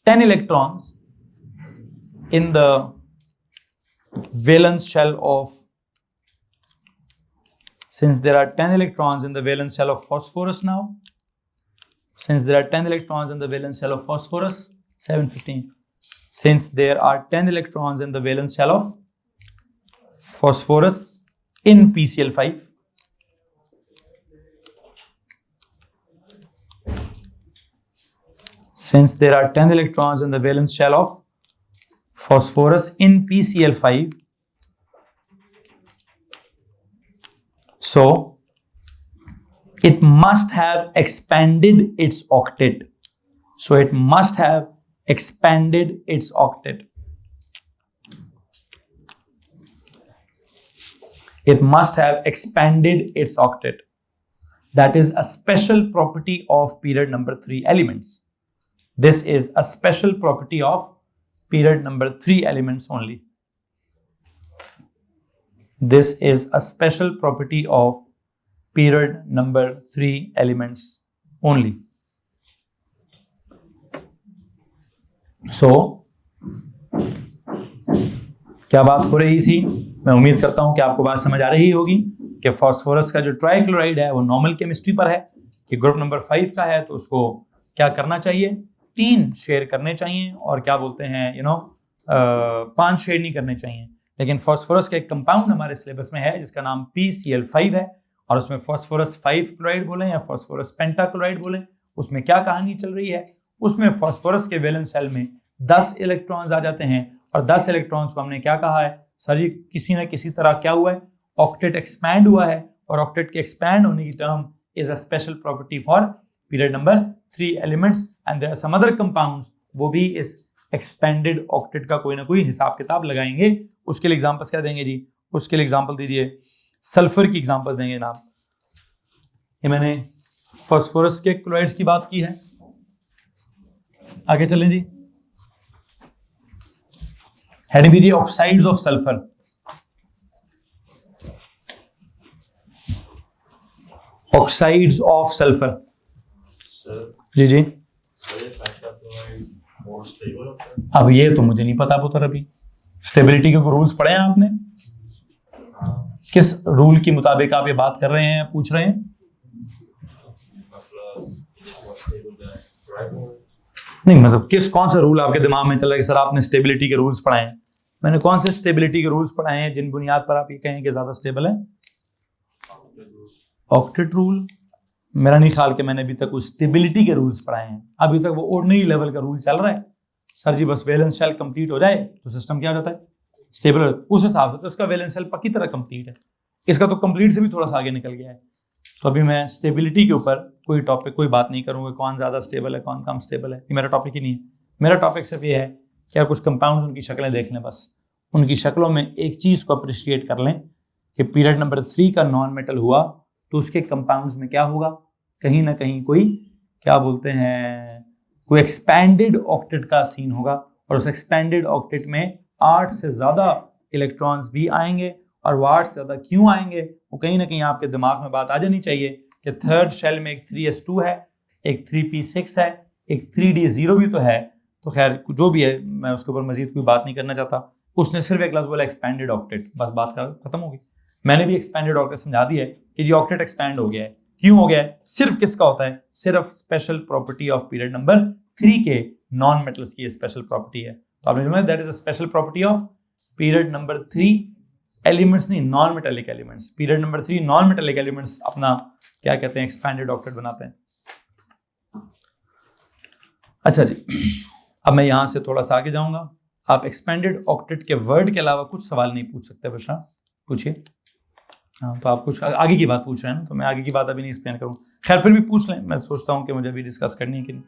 10 electrons in the valence shell of, since there are 10 electrons in the valence shell of phosphorus now, since there are 10 electrons in the valence shell of phosphorus, 715, since there are 10 electrons in the valence shell of phosphorus in PCl5, since there are 10 electrons in the valence shell of phosphorus in PCl5, so it must have expanded its octet. So it must have expanded its octet. It must have expanded its octet. That is a special property of period number 3 elements. This is a special property of period number 3 elements only. This is a special property of period number 3 elements only. So, क्या बात हो रही थी, मैं उम्मीद करता हूं कि आपको बात समझ आ रही होगी कि फास्फोरस का जो ट्राइक्लोराइड है वो नॉर्मल केमिस्ट्री पर है कि ग्रुप नंबर 5 का है तो उसको क्या करना चाहिए, 3 शेयर करने चाहिए और क्या बोलते हैं 5 शेयर नहीं करने चाहिए। लेकिन फास्फोरस का एक कंपाउंड हमारे सिलेबस में है जिसका नाम PCl5 है और उसमें फास्फोरस 5 क्लोराइड बोले या फास्फोरस पेंटाक्लोराइड बोले, उसमें क्या कहानी चल रही है, उसमें फास्फोरस के वैलेंस शेल में 10 इलेक्ट्रॉन्स आ जाते हैं और 10 इलेक्ट्रॉन्स को हमने क्या कहा है सर जी, किसी न किसी तरह क्या हुआ है, ऑक्टेट एक्सपैंड हुआ है और ऑक्टेट के एक्सपैंड होने की term is a special property for period number 3 elements and there are some other compounds, वो भी इस एक्सपेंडेड ऑक्टेट का कोई ना कोई हिसाब किताब लगाएंगे। उसके लिए एग्जांपल्स क्या देंगे जी? उसके लिए एग्जांपल दीजिए, सल्फर की एग्जांपल देंगे जनाब। ये मैंने फास्फोरस के क्लोराइड्स की बात की है। आगे चलें जी, हेडिंग दीजिए oxides of sulphur. Oxides of sulphur जी जी। अब ये तो मुझे नहीं पता पुत्र, अभी स्टेबिलिटी के रूल्स पढ़े हैं आपने? किस रूल के मुताबिक आप ये बात कर रहे हैं, पूछ रहे हैं? नहीं मतलब कौन सा रूल आपके दिमाग में चला कि सर आपने स्टेबिलिटी के रूल्स पढ़ाए हैं? मैंने कौन से स्टेबिलिटी के रूल्स पढ़ाए हैं जिन बुनियाद पर आप ये कहें कि ज्यादा स्टेबल है? Octet rule. मेरा नहीं ख्याल कि मैंने अभी तक उस स्टेबिलिटी के रूल्स पढ़ाए हैं। अभी तक वो ऑर्डिनरी लेवल का रूल चल रहा है सर जी, बस वैलेंस शेल कंप्लीट हो जाए तो सिस्टम क्या हो जाता है? स्टेबल। उस हिसाब से तो इसका वैलेंस शेल पक्की तरह कंप्लीट है, इसका तो कंप्लीट से भी थोड़ा सा आगे निकल गया है। तो अभी मैं स्टेबिलिटी के ऊपर कोई टॉपिक, कोई बात नहीं करूँगा कौन ज़्यादा स्टेबल है कौन कम स्टेबल है, ये मेरा टॉपिक ही नहीं है। मेरा टॉपिक सिर्फ ये है कि आप कुछ कंपाउंड्स उनकी शक्लें देख लें, बस उनकी शक्लों में एक चीज़ को अप्रिशिएट कर लें कि पीरियड नंबर 3 का नॉन मेटल हुआ तो उसके कंपाउंड्स में क्या होगा? कहीं ना कहीं कोई क्या बोलते हैं, कोई एक्सपैंडेड ऑक्टेट का सीन होगा, और उस एक्सपैंडेड ऑक्टेट में 8 से ज़्यादा इलेक्ट्रॉन्स भी आएंगे। और वो 8 से ज़्यादा क्यों आएंगे, वो कहीं ना कहीं आपके दिमाग में बात आ जानी चाहिए कि थर्ड शेल में एक 3s2 है, एक 3p6 है, एक 3d0 भी तो है। तो खैर जो भी है, मैं उसके ऊपर मजीद कोई बात नहीं करना चाहता। उसने सिर्फ एक लफ्ज़ बोला एक्सपैंडेड ऑक्टेट, बस बात खत्म होगी। मैंने भी एक्सपैंडेड ऑक्टेट समझा दिया है कि जी ऑक्टेट एक्सपैंड हो गया है। क्यों हो गया है? सिर्फ किसका होता है? सिर्फ special property of period number 3 के नॉन मेटल्स की स्पेशल प्रॉपर्टी है। तो आपने समझा that is a special property of period number 3 elements, नहीं non metallic elements. Period number 3 non metallic elements अपना क्या कहते हैं, एक्सपैंडेड ऑक्टेट बनाते हैं। अच्छा जी, अब मैं यहां से थोड़ा सा आगे जाऊंगा। आप एक्सपैंडेड ऑक्टेट के वर्ड के अलावा कुछ सवाल नहीं पूछ सकते बच्चा, पूछिए। हाँ, तो आप कुछ आगे की बात पूछ रहे हैं ना, तो मैं आगे की बात अभी नहीं एक्सप्लेन करूँ। खैर फिर भी पूछ लें, मैं सोचता हूँ कि मुझे अभी डिस्कस करनी है कि नहीं।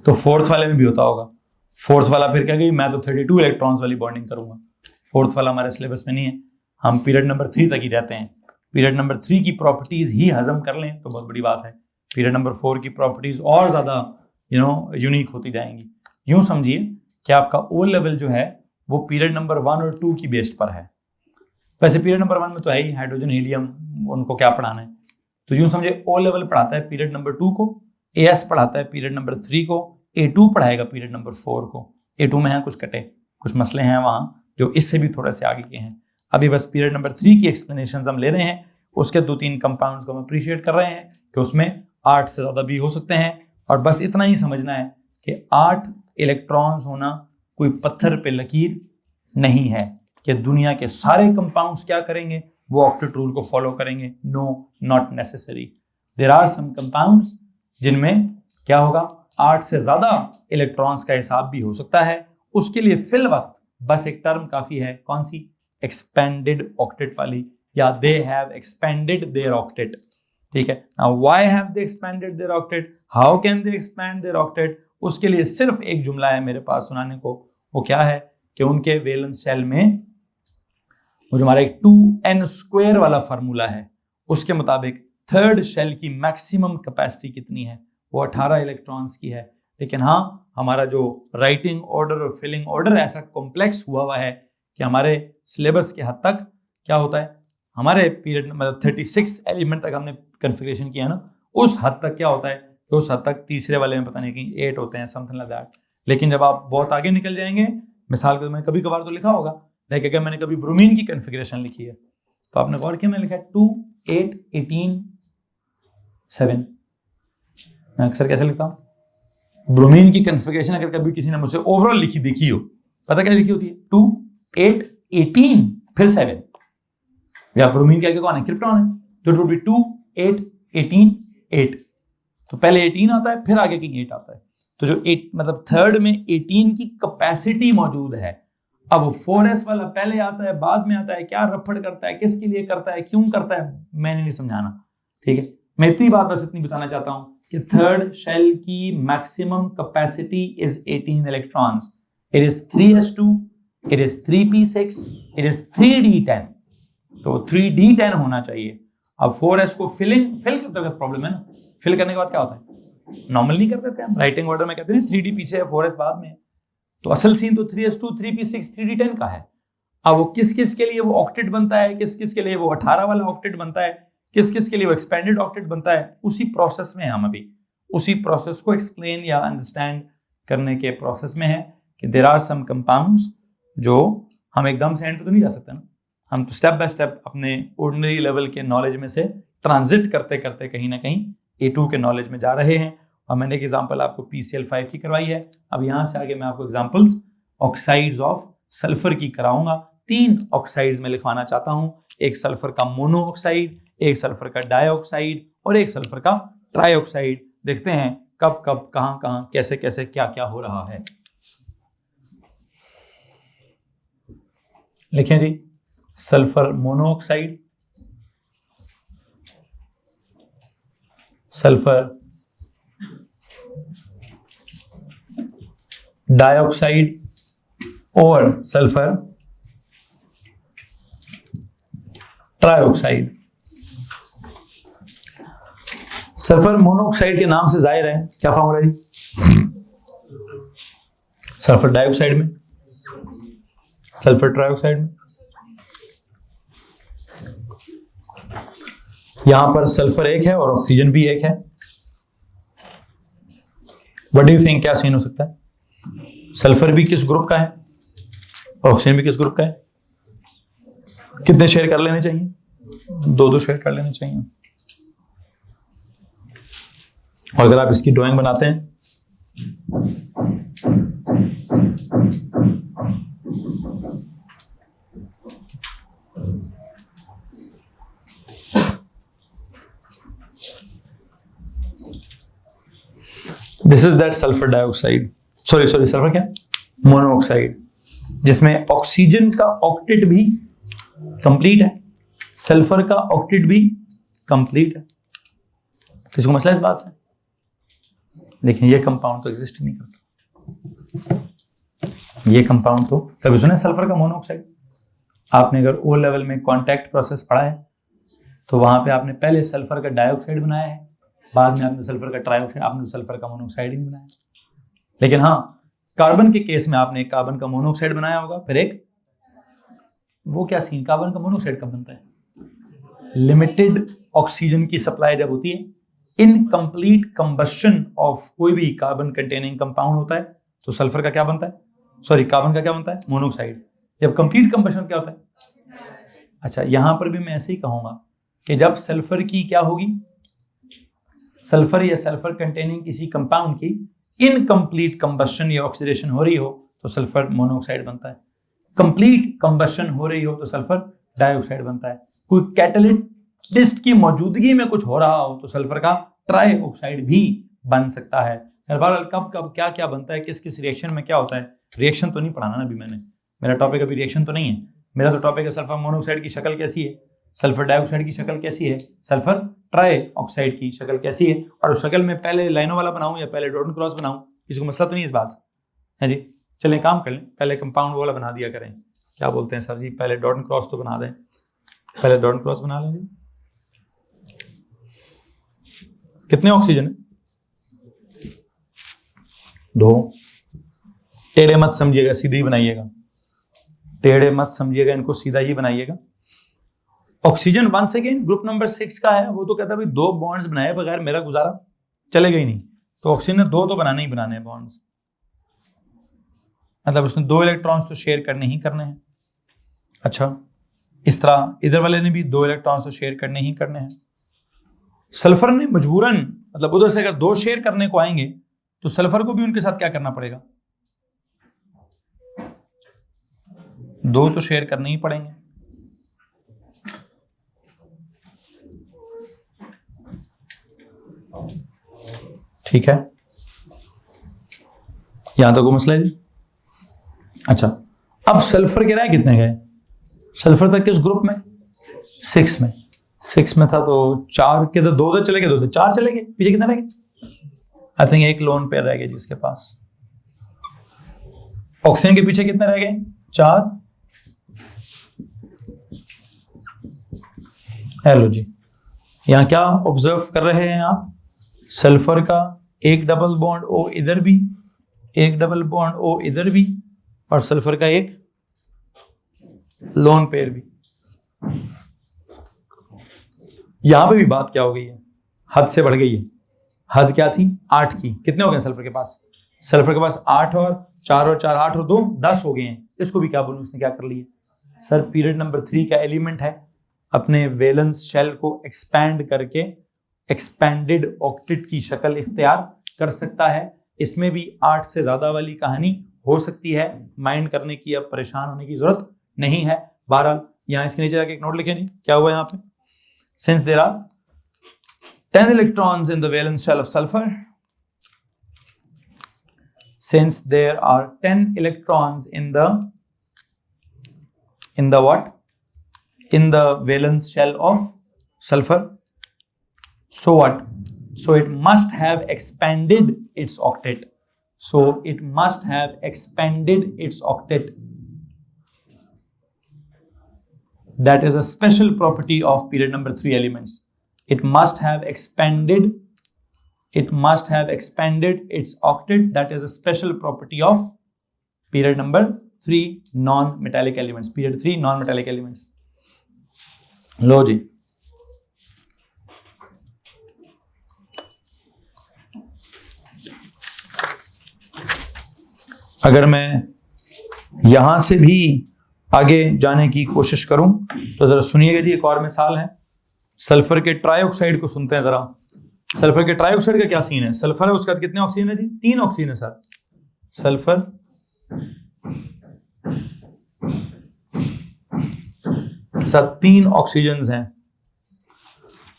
तो फोर्थ वाले में भी होता होगा। फोर्थ वाला फिर क्या गई, मैं तो 32 इलेक्ट्रॉन्स वाली बॉन्डिंग करूंगा। फोर्थ वाला हमारे सिलेबस में नहीं है, हम पीरियड नंबर 3 तक ही रहते हैं। पीरियड नंबर 3 की प्रॉपर्टीज ही हजम कर लें तो बहुत बड़ी बात है। पीरियड नंबर 4 की प्रॉपर्टीज और ज्यादा यूनिक होती जाएंगी। यूं समझिए कि आपका ओ लेवल जो है वो पीरियड नंबर 1 और 2 की बेस्ड पर है। वैसे पीरियड नंबर 1 में तो है ही हाइड्रोजन हीलियम, उनको क्या पढ़ाना है। तो यूं समझिए ओ लेवल पढ़ाता है पीरियड नंबर 2 को, एएस पढ़ाता है पीरियड नंबर 3 को, A2 पढ़ाएगा पीरियड नंबर 4 को। A2 में है कुछ कटे, कुछ मसले हैं वहाँ जो इससे भी थोड़े से आगे के हैं। अभी बस पीरियड नंबर 3 की एक्सप्लेनेशन हम ले रहे हैं, उसके 2-3 कंपाउंड्स को हम अप्रिशिएट कर रहे हैं कि उसमें 8 से ज़्यादा भी हो सकते हैं। और बस इतना ही समझना है कि 8 इलेक्ट्रॉन्स होना कोई पत्थर पे लकीर नहीं है कि दुनिया के सारे कंपाउंड्स क्या करेंगे, वो ऑक्टेट रूल को फॉलो करेंगे। No, not necessary. There are some compounds जिनमें क्या होगा, 8 से ज्यादा इलेक्ट्रॉन्स का हिसाब भी हो सकता है। उसके लिए फिल वक्त बस एक टर्म काफी है, कौन सी? एक्सपेंडेड ऑक्टेट वाली, या they have expanded their octet. ठीक है, now why have they expanded their octet, how can they expand their octet? उसके लिए सिर्फ एक जुमला है मेरे पास सुनाने को। वो क्या है कि उनके वैलेंस शेल में वो जो हमारा एक 2n² वाला फार्मूला है, उसके मुताबिक थर्ड शेल की मैक्सिमम कैपेसिटी कितनी है, वो 18 इलेक्ट्रॉन्स की है। लेकिन हाँ, हमारा जो राइटिंग ऑर्डर और फिलिंग ऑर्डर ऐसा कॉम्प्लेक्स हुआ है कि हमारे सिलेबस के हद तक क्या होता है, हमारे पीरियड मतलब 36 एलिमेंट तक हमने कन्फिग्रेशन किया ना, उस हद तक क्या होता है, तो उस हद तक तीसरे वाले में पता नहीं कहीं 8 होते हैं, समथिंग लाइक दैट। लेकिन जब आप बहुत आगे निकल जाएंगे, मिसाल के मैंने कभी कभार तो लिखा होगा, लेकिन अगर मैंने कभी ब्रोमीन की कन्फिग्रेशन लिखी है तो आपने गौर किया, मैंने लिखा है 2, 8, 18, 7। मैं अक्सर कैसे लिखता हूँ, ब्रोमीन की कन्फिग्रेशन अगर कभी किसी ने मुझसे ओवरऑल लिखी देखी हो, पता क्या लिखी होती है, 2, 8, 18 फिर 7। या ब्रोमीन के आगे कौन है, क्रिप्टॉन है, तो इट वुड बी 2, 8, 18, 8। तो पहले 18 आता है, फिर आगे कहीं 8 आता है। तो जो 8 मतलब थर्ड में 18 की कैपेसिटी मौजूद है, अब वो 4s वाला पहले आता है बाद में आता है, क्या रफड़ करता है, किसके लिए करता है, क्यों करता है, मैंने नहीं समझाना, ठीक है। मैं इतनी बात बस इतनी बताना चाहता हूं कि थर्ड शेल की maximum capacity is 18 electrons, it is 3s2, it is 3p6, it is 3d10, तो 3d10 होना चाहिए। अब 4s को फिल करते वक्त प्रॉब्लम है ना, फिल करने के बाद क्या होता है, नॉर्मल नहीं कर देते हम, राइटिंग ऑर्डर में कहते हैं 3d पीछे है 4s बाद में है, तो असल सीन तो 3s2 3p6 3d10 का है। अब वो किस किस के लिए वो ऑक्टेट बनता है, किस किस के लिए वो 18 वाला ऑक्टेट बनता है, किस किस के लिए वो एक्सपेंडेड ऑक्टेट बनता है, उसी प्रोसेस में हम अभी उसी प्रोसेस को एक्सप्लेन या अंडरस्टैंड करने के प्रोसेस में है कि देयर आर सम कंपाउंड्स जो हम एकदम से एंड पे तो नहीं जा सकते ना, हम तो स्टेप बाय स्टेप अपने ऑर्डिनरी लेवल के नॉलेज में से ट्रांजिट करते करते कहीं ना कहीं A2 के नॉलेज में जा रहे हैं। और मैंने एक एग्जांपल आपको PCl5 की करवाई है, अब यहां से आगे मैं आपको एग्जांपल्स ऑक्साइड्स ऑफ सल्फर की कराऊंगा। 3 ऑक्साइड्स में लिखवाना चाहता हूं, एक सल्फर का मोनो ऑक्साइड, एक सल्फर का डाइऑक्साइड और एक सल्फर का ट्राइऑक्साइड। देखते हैं कब कब कहां कहां कैसे कैसे क्या क्या हो रहा है। लिखें जी, सल्फर मोनोऑक्साइड, सल्फर डाइऑक्साइड और सल्फर ट्राइऑक्साइड। सल्फर मोनोऑक्साइड के नाम से जाहिर है क्या फॉर्मूला जी, सल्फर डाइऑक्साइड में, सल्फर ट्राइऑक्साइड में, यहां पर सल्फर एक है और ऑक्सीजन भी एक है। व्हाट डू यू थिंक, क्या सीन हो सकता है, सल्फर भी किस ग्रुप का है और ऑक्सीजन भी किस ग्रुप का है, कितने शेयर कर लेने चाहिए, 2 शेयर कर लेने चाहिए। और अगर आप इसकी ड्राइंग बनाते हैं this is that sulphur dioxide, sorry sulphur क्या, मोनोऑक्साइड, जिसमें ऑक्सीजन का ऑक्टेट भी कंप्लीट है, सल्फर का ऑक्टेट भी कंप्लीट है। किसको मसला इस बात से, देखिए ये कंपाउंड तो एग्जिस्ट नहीं करता, ये कंपाउंड तो कभी सुने सल्फर का मोनोऑक्साइड। आपने अगर ओ लेवल में कॉन्टैक्ट प्रोसेस पढ़ा है तो वहां पे आपने पहले सल्फर का डाइऑक्साइड बनाया है, बाद में आपने सल्फर का ट्राइऑक्साइड, आपने सल्फर का मोनोऑक्साइड ही नहीं बनाया। लेकिन हाँ, कार्बन के केस में आपने कार्बन का मोनोऑक्साइड बनाया होगा, फिर एक वो क्या सीन, कार्बन का मोनोऑक्साइड कब बनता है, लिमिटेड ऑक्सीजन की सप्लाई जब होती है, इनकम्प्लीट कंबशन ऑफ कोई भी कार्बन कंटेनिंग कंपाउंड होता है तो सल्फर का क्या बनता है, सॉरी कार्बन का क्या बनता है, मोनोऑक्साइड। जब कंप्लीट कंबशन क्या होता है, अच्छा यहां पर भी मैं ऐसे ही कहूंगा कि जब सल्फर की क्या होगी, सल्फर या सल्फर कंटेनिंग किसी कंपाउंड की इनकम्प्लीट कंबशन या ऑक्सीडेशन हो रही हो तो सल्फर मोनोऑक्साइड बनता है, कंप्लीट कंबशन हो रही हो तो सल्फर डाइऑक्साइड बनता है। कोई कैटलिस्ट की मौजूदगी में कुछ हो रहा हो तो सल्फर का ट्राइऑक्साइड भी बन सकता है। कब कब क्या क्या बनता है, किस किस रिएक्शन में क्या होता है, रिएक्शन तो नहीं पढ़ाना ना अभी मैंने, मेरा टॉपिक अभी रिएक्शन तो नहीं है, मेरा तो टॉपिक है सल्फर मोनोऑक्साइड की शक्ल कैसी है, सल्फर डाइऑक्साइड की शक्ल कैसी है, सल्फर ट्राइऑक्साइड की शक्ल कैसी है, और उस शक्ल में पहले लाइनों वाला बनाऊं या पहले डॉट एंड क्रॉस बनाऊं, किसी को मसला तो नहीं इस बात से है जी। चलें काम कर लें, पहले कंपाउंड वाला बना दिया करें, क्या बोलते हैं सर जी, पहले डॉट एंड क्रॉस तो बना दें, पहले डॉट एंड क्रॉस बना लें। कितने ऑक्सीजन है, 2, टेढ़े मत समझिएगा, सीधे ही बनाइएगा, टेढ़े मत समझिएगा, इनको सीधा ही बनाइएगा। Oxygen once again group number 6 का है, वो तो कहता है भाई 2 बॉन्ड्स बनाए बगैर मेरा गुजारा चलेगा ही नहीं, तो ऑक्सीजन ने 2 तो बनाने ही बनाने हैं बॉन्ड्स, मतलब उसने 2 इलेक्ट्रॉन्स तो शेयर करने ही करने हैं। अच्छा इस तरह इधर वाले ने भी 2 इलेक्ट्रॉन्स तो शेयर करने ही करने हैं। सल्फर ने मजबूरन, मतलब उधर से अगर 2 शेयर करने को आएंगे तो सल्फर को भी उनके साथ क्या करना पड़ेगा, 2 तो शेयर करने ही पड़ेंगे। ठीक है, यहां तक कोई मसला है जी। अच्छा अब सल्फर कह रहा है कितने गए, सल्फर था किस ग्रुप में, 6 में, 6 में था तो 4 के तो 2 चले गए, 2 थे 4 चले गए, पीछे कितने रह गए, आई थिंक एक लोन पेयर रह गए जिसके पास। ऑक्सीजन के पीछे कितने रह गए, 4। हेलो जी, यहां क्या ऑब्जर्व कर रहे हैं आप, सल्फर का एक डबल बॉन्ड ओ इधर भी, एक डबल बॉन्ड ओ इधर भी, और सल्फर का एक लोन पेयर भी। यहां पे भी बात क्या हो गई है, हद से बढ़ गई है। हद क्या थी, 8 की, कितने हो गए सल्फर के पास, सल्फर के पास 8 और 4 और 4 8 और 2 10 हो गए हैं। इसको भी क्या बोलूं, उसने क्या कर लिया सर, पीरियड नंबर 3 का एलिमेंट है, अपने वैलेंस शेल को एक्सपैंड करके एक्सपैंडेड ऑक्टेट की शक्ल इख्तियार कर सकता है। इसमें भी 8 से ज्यादा वाली कहानी हो सकती है, माइंड करने की अब परेशान होने की जरूरत नहीं है। बहरहाल यहां इसके नीचे जाके एक नोट लिखे, नहीं क्या हुआ यहां पे, since there are 10 electrons in the valence shell of sulfur, since there are 10 electrons in the what, in the valence shell of sulfur, so what, so it must have expanded its octet, so it must have expanded its octet. That is a special property of period number 3 elements. It must have expanded its octet. That is a special property of period number 3 non-metallic elements, period 3 non-metallic elements. लो जी, अगर मैं यहां से भी आगे जाने की कोशिश करूं तो जरा सुनिएगा जी, एक और मिसाल है। सल्फर के ट्राइऑक्साइड को सुनते हैं जरा। सल्फर के ट्राइऑक्साइड का क्या सीन है, सल्फर है, उसके बाद कितने ऑक्सीजन है जी, 3 ऑक्सीजन है सर। सल्फर के साथ 3 ऑक्सीजन हैं,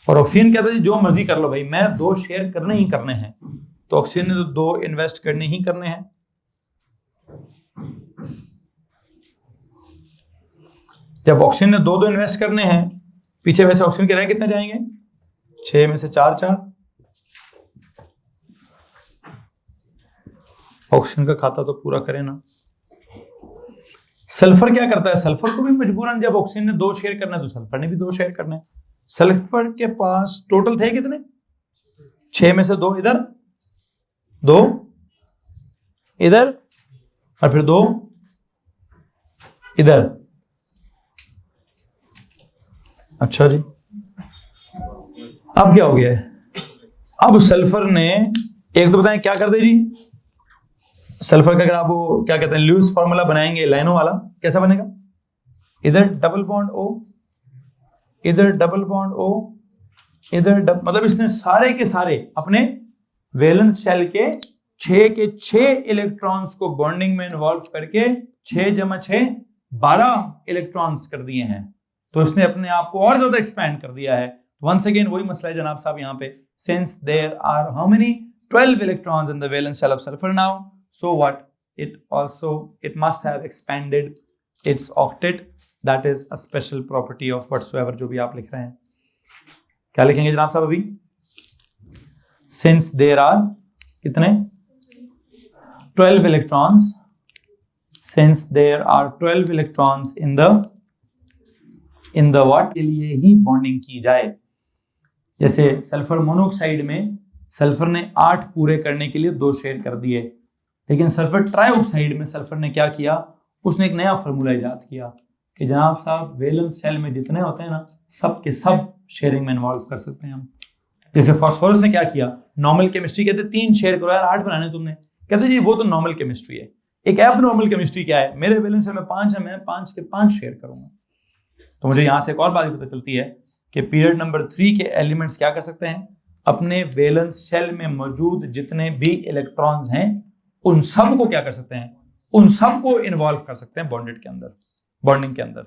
और ऑक्सीजन कहता है जी जो मर्जी कर लो भाई, मैं 2 शेयर करने ही करने हैं, तो ऑक्सीजन ने तो 2 इन्वेस्ट करने ही करने हैं। जब ऑक्सीजन ने 2 इन्वेस्ट करने हैं, पीछे वैसे ऑक्सीजन के रह कितने जाएंगे, 6 में से 4 4। ऑक्सीजन का खाता तो पूरा करें ना। सल्फर क्या करता है, सल्फर को भी मजबूरन जब ऑक्सीजन ने 2 शेयर करना है तो सल्फर ने भी 2 शेयर करना है। सल्फर के पास टोटल थे कितने, 6 में से 2 इधर, 2 इधर, और फिर 2 इधर। अच्छा जी, अब क्या हो गया है, अब सल्फर ने एक तो बताएं क्या कर दे जी, सल्फर का अगर आप वो क्या कहते हैं ल्यूइस फॉर्मूला बनाएंगे लाइनों वाला, कैसा बनेगा, इधर डबल बॉन्ड ओ, इधर डबल बॉन्ड ओ, इधर मतलब इसने सारे के सारे अपने वैलेंस शेल के 6 इलेक्ट्रॉन्स को बॉन्डिंग में इन्वॉल्व करके 6 × 6 12 इलेक्ट्रॉन्स कर दिए हैं। तो इसने अपने आप को और ज्यादा एक्सपैंड कर दिया है। वंस अगेन वही मसला है जनाब साहब यहाँ पे, since there are how many 12 electrons in the valence shell of sulphur now, so what, it must have expanded its octet. That is a special property of whatsoever जो भी आप लिख रहे हैं। क्या लिखेंगे जनाब साहब अभी, since there are कितने 12 electrons, since there are 12 electrons in the what के लिए ही बॉन्डिंग की जाए। जैसे सल्फर मोनोऑक्साइड में सल्फर ने 8 पूरे करने के लिए 2 शेयर कर दिए, लेकिन सल्फर ट्राइऑक्साइड में सल्फर ने क्या किया, उसने एक नया फार्मूला इजाद किया कि जनाब साहब वैलेंस शेल में जितने होते हैं ना, सब के सब शेयरिंग में इन्वॉल्व कर सकते हैं हम। जैसे फास्फोरस ने क्या किया, नॉर्मल केमिस्ट्री कहते 3 शेयर करो यार, 8 बनाने तुमने, कहते जी वो तो नॉर्मल केमिस्ट्री है। एक एब नॉर्मल केमिस्ट्री क्या है, मेरे वैलेंस शेल में 5 है, मैं 5 के 5 शेयर करूंगा। तो मुझे यहां से एक और बात भी पता चलती है कि पीरियड नंबर 3 के एलिमेंट्स क्या कर सकते हैं, अपने वैलेंस शेल में मौजूद जितने भी इलेक्ट्रॉन्स हैं उन सब को क्या कर सकते हैं, उन सब को इन्वॉल्व कर सकते हैं बॉन्डेड के अंदर, बॉन्डिंग के अंदर।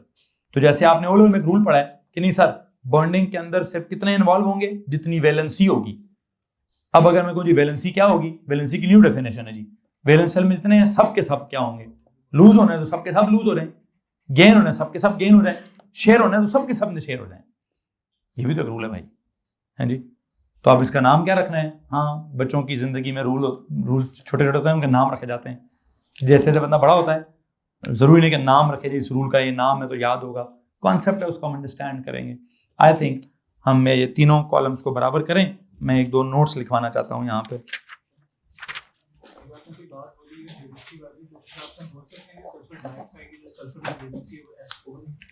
तो जैसे आपने ओ लेवल में एक रूल पढ़ा है कि नहीं सर, बॉन्डिंग के अंदर सिर्फ कितने इन्वॉल्व होंगे, जितनी वैलेंसी होगी। अब अगर मैं कहूँ जी वैलेंसी क्या होगी, वैलेंसी की न्यू डेफिनेशन है जी, वैलेंस शेल में जितने हैं सब के सब क्या होंगे, लूज होना है तो सबके सब लूज हो रहे हैं, गेन होना है सबके सब गेन हो रहे हैं, शेयर होना है तो सबके सब शेयर हो रहे हैं। ये भी तो रूल है भाई, है जी। तो आप इसका नाम क्या रखना है? हाँ, बच्चों की जिंदगी में रूल छोटे छोटे होते हैं, उनके नाम रखे जाते हैं। जैसे जैसे बंदा बड़ा होता है, जरूरी नहीं कि नाम रखे, इस रूल का ये नाम है तो याद होगा, कॉन्सेप्ट है उसको हम अंडरस्टैंड करेंगे। आई थिंक हम ये तीनों कॉलम्स को बराबर करें। मैं एक दो नोट्स लिखवाना चाहता हूँ यहाँ पे।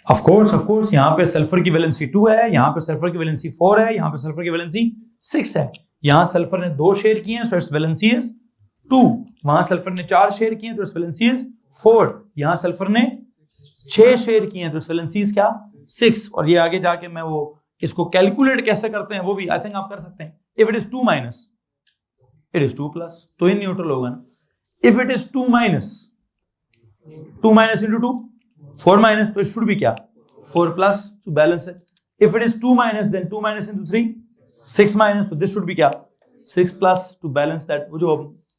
ऑफ कोर्स यहाँ पे सल्फर की वैलेंसी 2 है, यहाँ पे सल्फर की वैलेंसी 4 है, यहाँ पे सल्फर की वैलेंसी 6 है। यहाँ सल्फर ने 2 शेयर किए हैं सो इट्स वैलेंसी इज 2। वहां सल्फर ने 4 शेयर किए हैं तो इट्स वैलेंसी इज 4। यहाँ सल्फर ने 6 शेयर किए हैं तो इट्स वैलेंसी इज क्या? 6। और ये आगे जाके मैं वो इसको कैलकुलेट कैसे करते हैं वो भी आई थिंक आप कर सकते हैं। If it is 2 minus it is 2 plus, तो ये न्यूट्रल होगा ना। If it is 2 minus into 2 4 minus, तो इट शुड बी क्या? 4 plus to balance it. If it is 2 minus then 2 minus into 3 6 minus, तो दिस शुड बी क्या? 6 plus to balance that. वो जो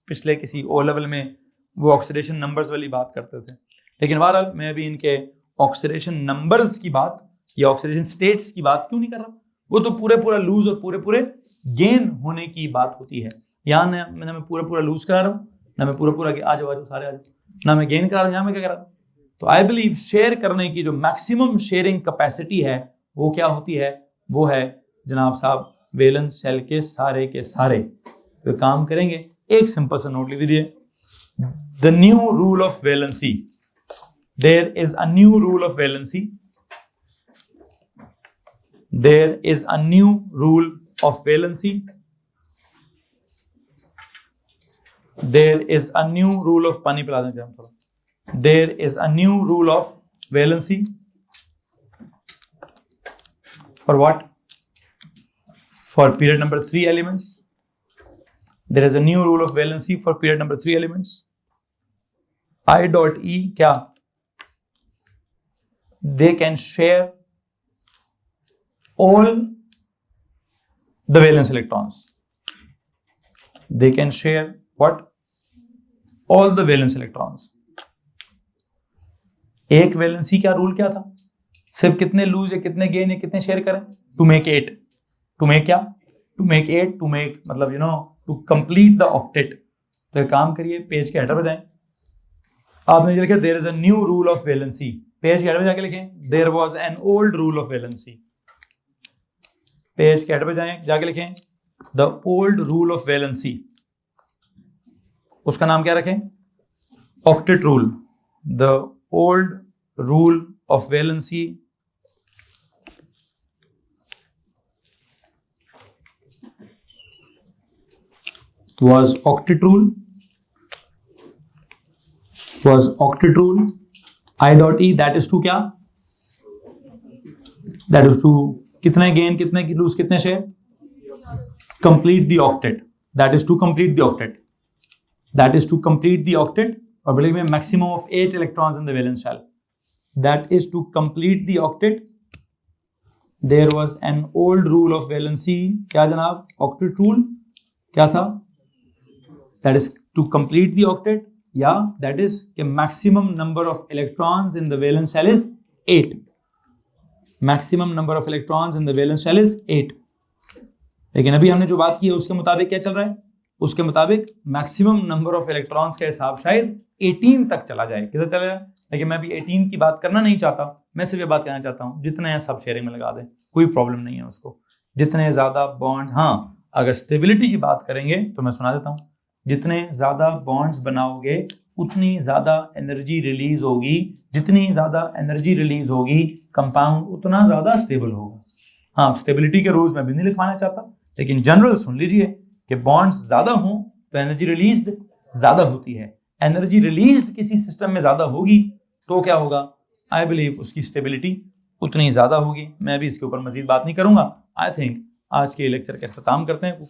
पिछले किसी ओ लेवल में वो ऑक्सीडेशन नंबर्स वाली बात करते थे, लेकिन बहरहाल मैं अभी इनके ऑक्सीडेशन नंबर्स की बात या ऑक्सीडेशन स्टेट्स की बात क्यों नहीं कर रहा। वो तो पूरा लूज और पूरे गेन होने की बात होती है। यहाँ ना मैं पूरा लूज करा रहा हूँ, ना मैं पूरा आ जाओ सारे आ जाओ, ना मैं गेन करा रहा हूँ। यहाँ मैं क्या करा रहा हूँ? तो आई बिलीव शेयर करने की जो मैक्सिमम शेयरिंग कैपेसिटी है वो क्या होती है? वो है जनाब साहब वैलेंस शेल के सारे। तो काम करेंगे, एक सिंपल सा नोट लिख दीजिए। The new rule of valency, there is a new rule of valency, there is a new rule of valency, there is a new rule of पानी पिला दें थोड़ा। There is a new rule of valency for what? For period number 3 elements. There is a new rule of valency for period number 3 elements. I dot E क्या? They can share all the valence electrons. They can share what? All the valence electrons. एक valency का rule क्या था? सिर्फ कितने loose है, कितने gain है, कितने शेयर करें? To make 8। टू मेक क्या? टू मेक 8, टू मेक मतलब टू कंप्लीट द ऑक्टेट। तो एक काम करिए, पेज के हेडर पे जाएं, आपने लिखा there is a new rule of valency. Page के हेडर पे जाके लिखें there was an old rule of valency. Page के हेडर पे जाएं, जाके लिखें the old rule of valency. उसका नाम क्या रखें? Octet rule. The old rule of valency was octet rule, I dot E that is to क्या? That is to कितने गेन, कितने लूज, कितने share? Complete the octet. That is to complete the octet. That is to complete the octet. और बल्कि में maximum of 8 electrons in the valence shell. That is to complete the octet. There was an old rule of valency. क्या जनाब? Octet rule क्या था? That is to complete the octet. Yeah, that is the maximum number of electrons in the valence shell is 8. Maximum number of electrons in the valence shell is 8. लेकिन अभी हमने जो बात की है उसके मुताबिक क्या चल रहा है? उसके मुताबिक मैक्सिमम नंबर ऑफ इलेक्ट्रॉन्स का हिसाब शायद 18 तक चला जाए। किधर चला जाए? लेकिन मैं अभी 18 की बात करना नहीं चाहता, मैं सिर्फ ये बात कहना चाहता हूँ जितने हैं सब शेयरिंग में लगा दें, कोई प्रॉब्लम नहीं है उसको। जितने ज्यादा बॉन्ड, हाँ अगर स्टेबिलिटी की बात करेंगे तो मैं सुना देता हूँ, जितने ज्यादा बॉन्ड्स बनाओगे उतनी ज्यादा एनर्जी रिलीज होगी, जितनी ज्यादा एनर्जी रिलीज होगी कंपाउंड उतना ज्यादा स्टेबल होगा। हाँ, स्टेबिलिटी के रूल्स मैं भी नहीं लिखवाना चाहता, लेकिन जनरल सुन लीजिए कि बॉन्ड्स ज्यादा हों तो एनर्जी रिलीज ज्यादा होती है। एनर्जी रिलीज किसी सिस्टम में ज्यादा होगी तो क्या होगा? आई बिलीव उसकी स्टेबिलिटी उतनी ज्यादा होगी। मैं भी इसके ऊपर मजीद बात नहीं करूंगा। आई थिंक आज के लेक्चर का इख्तिताम करते हैं।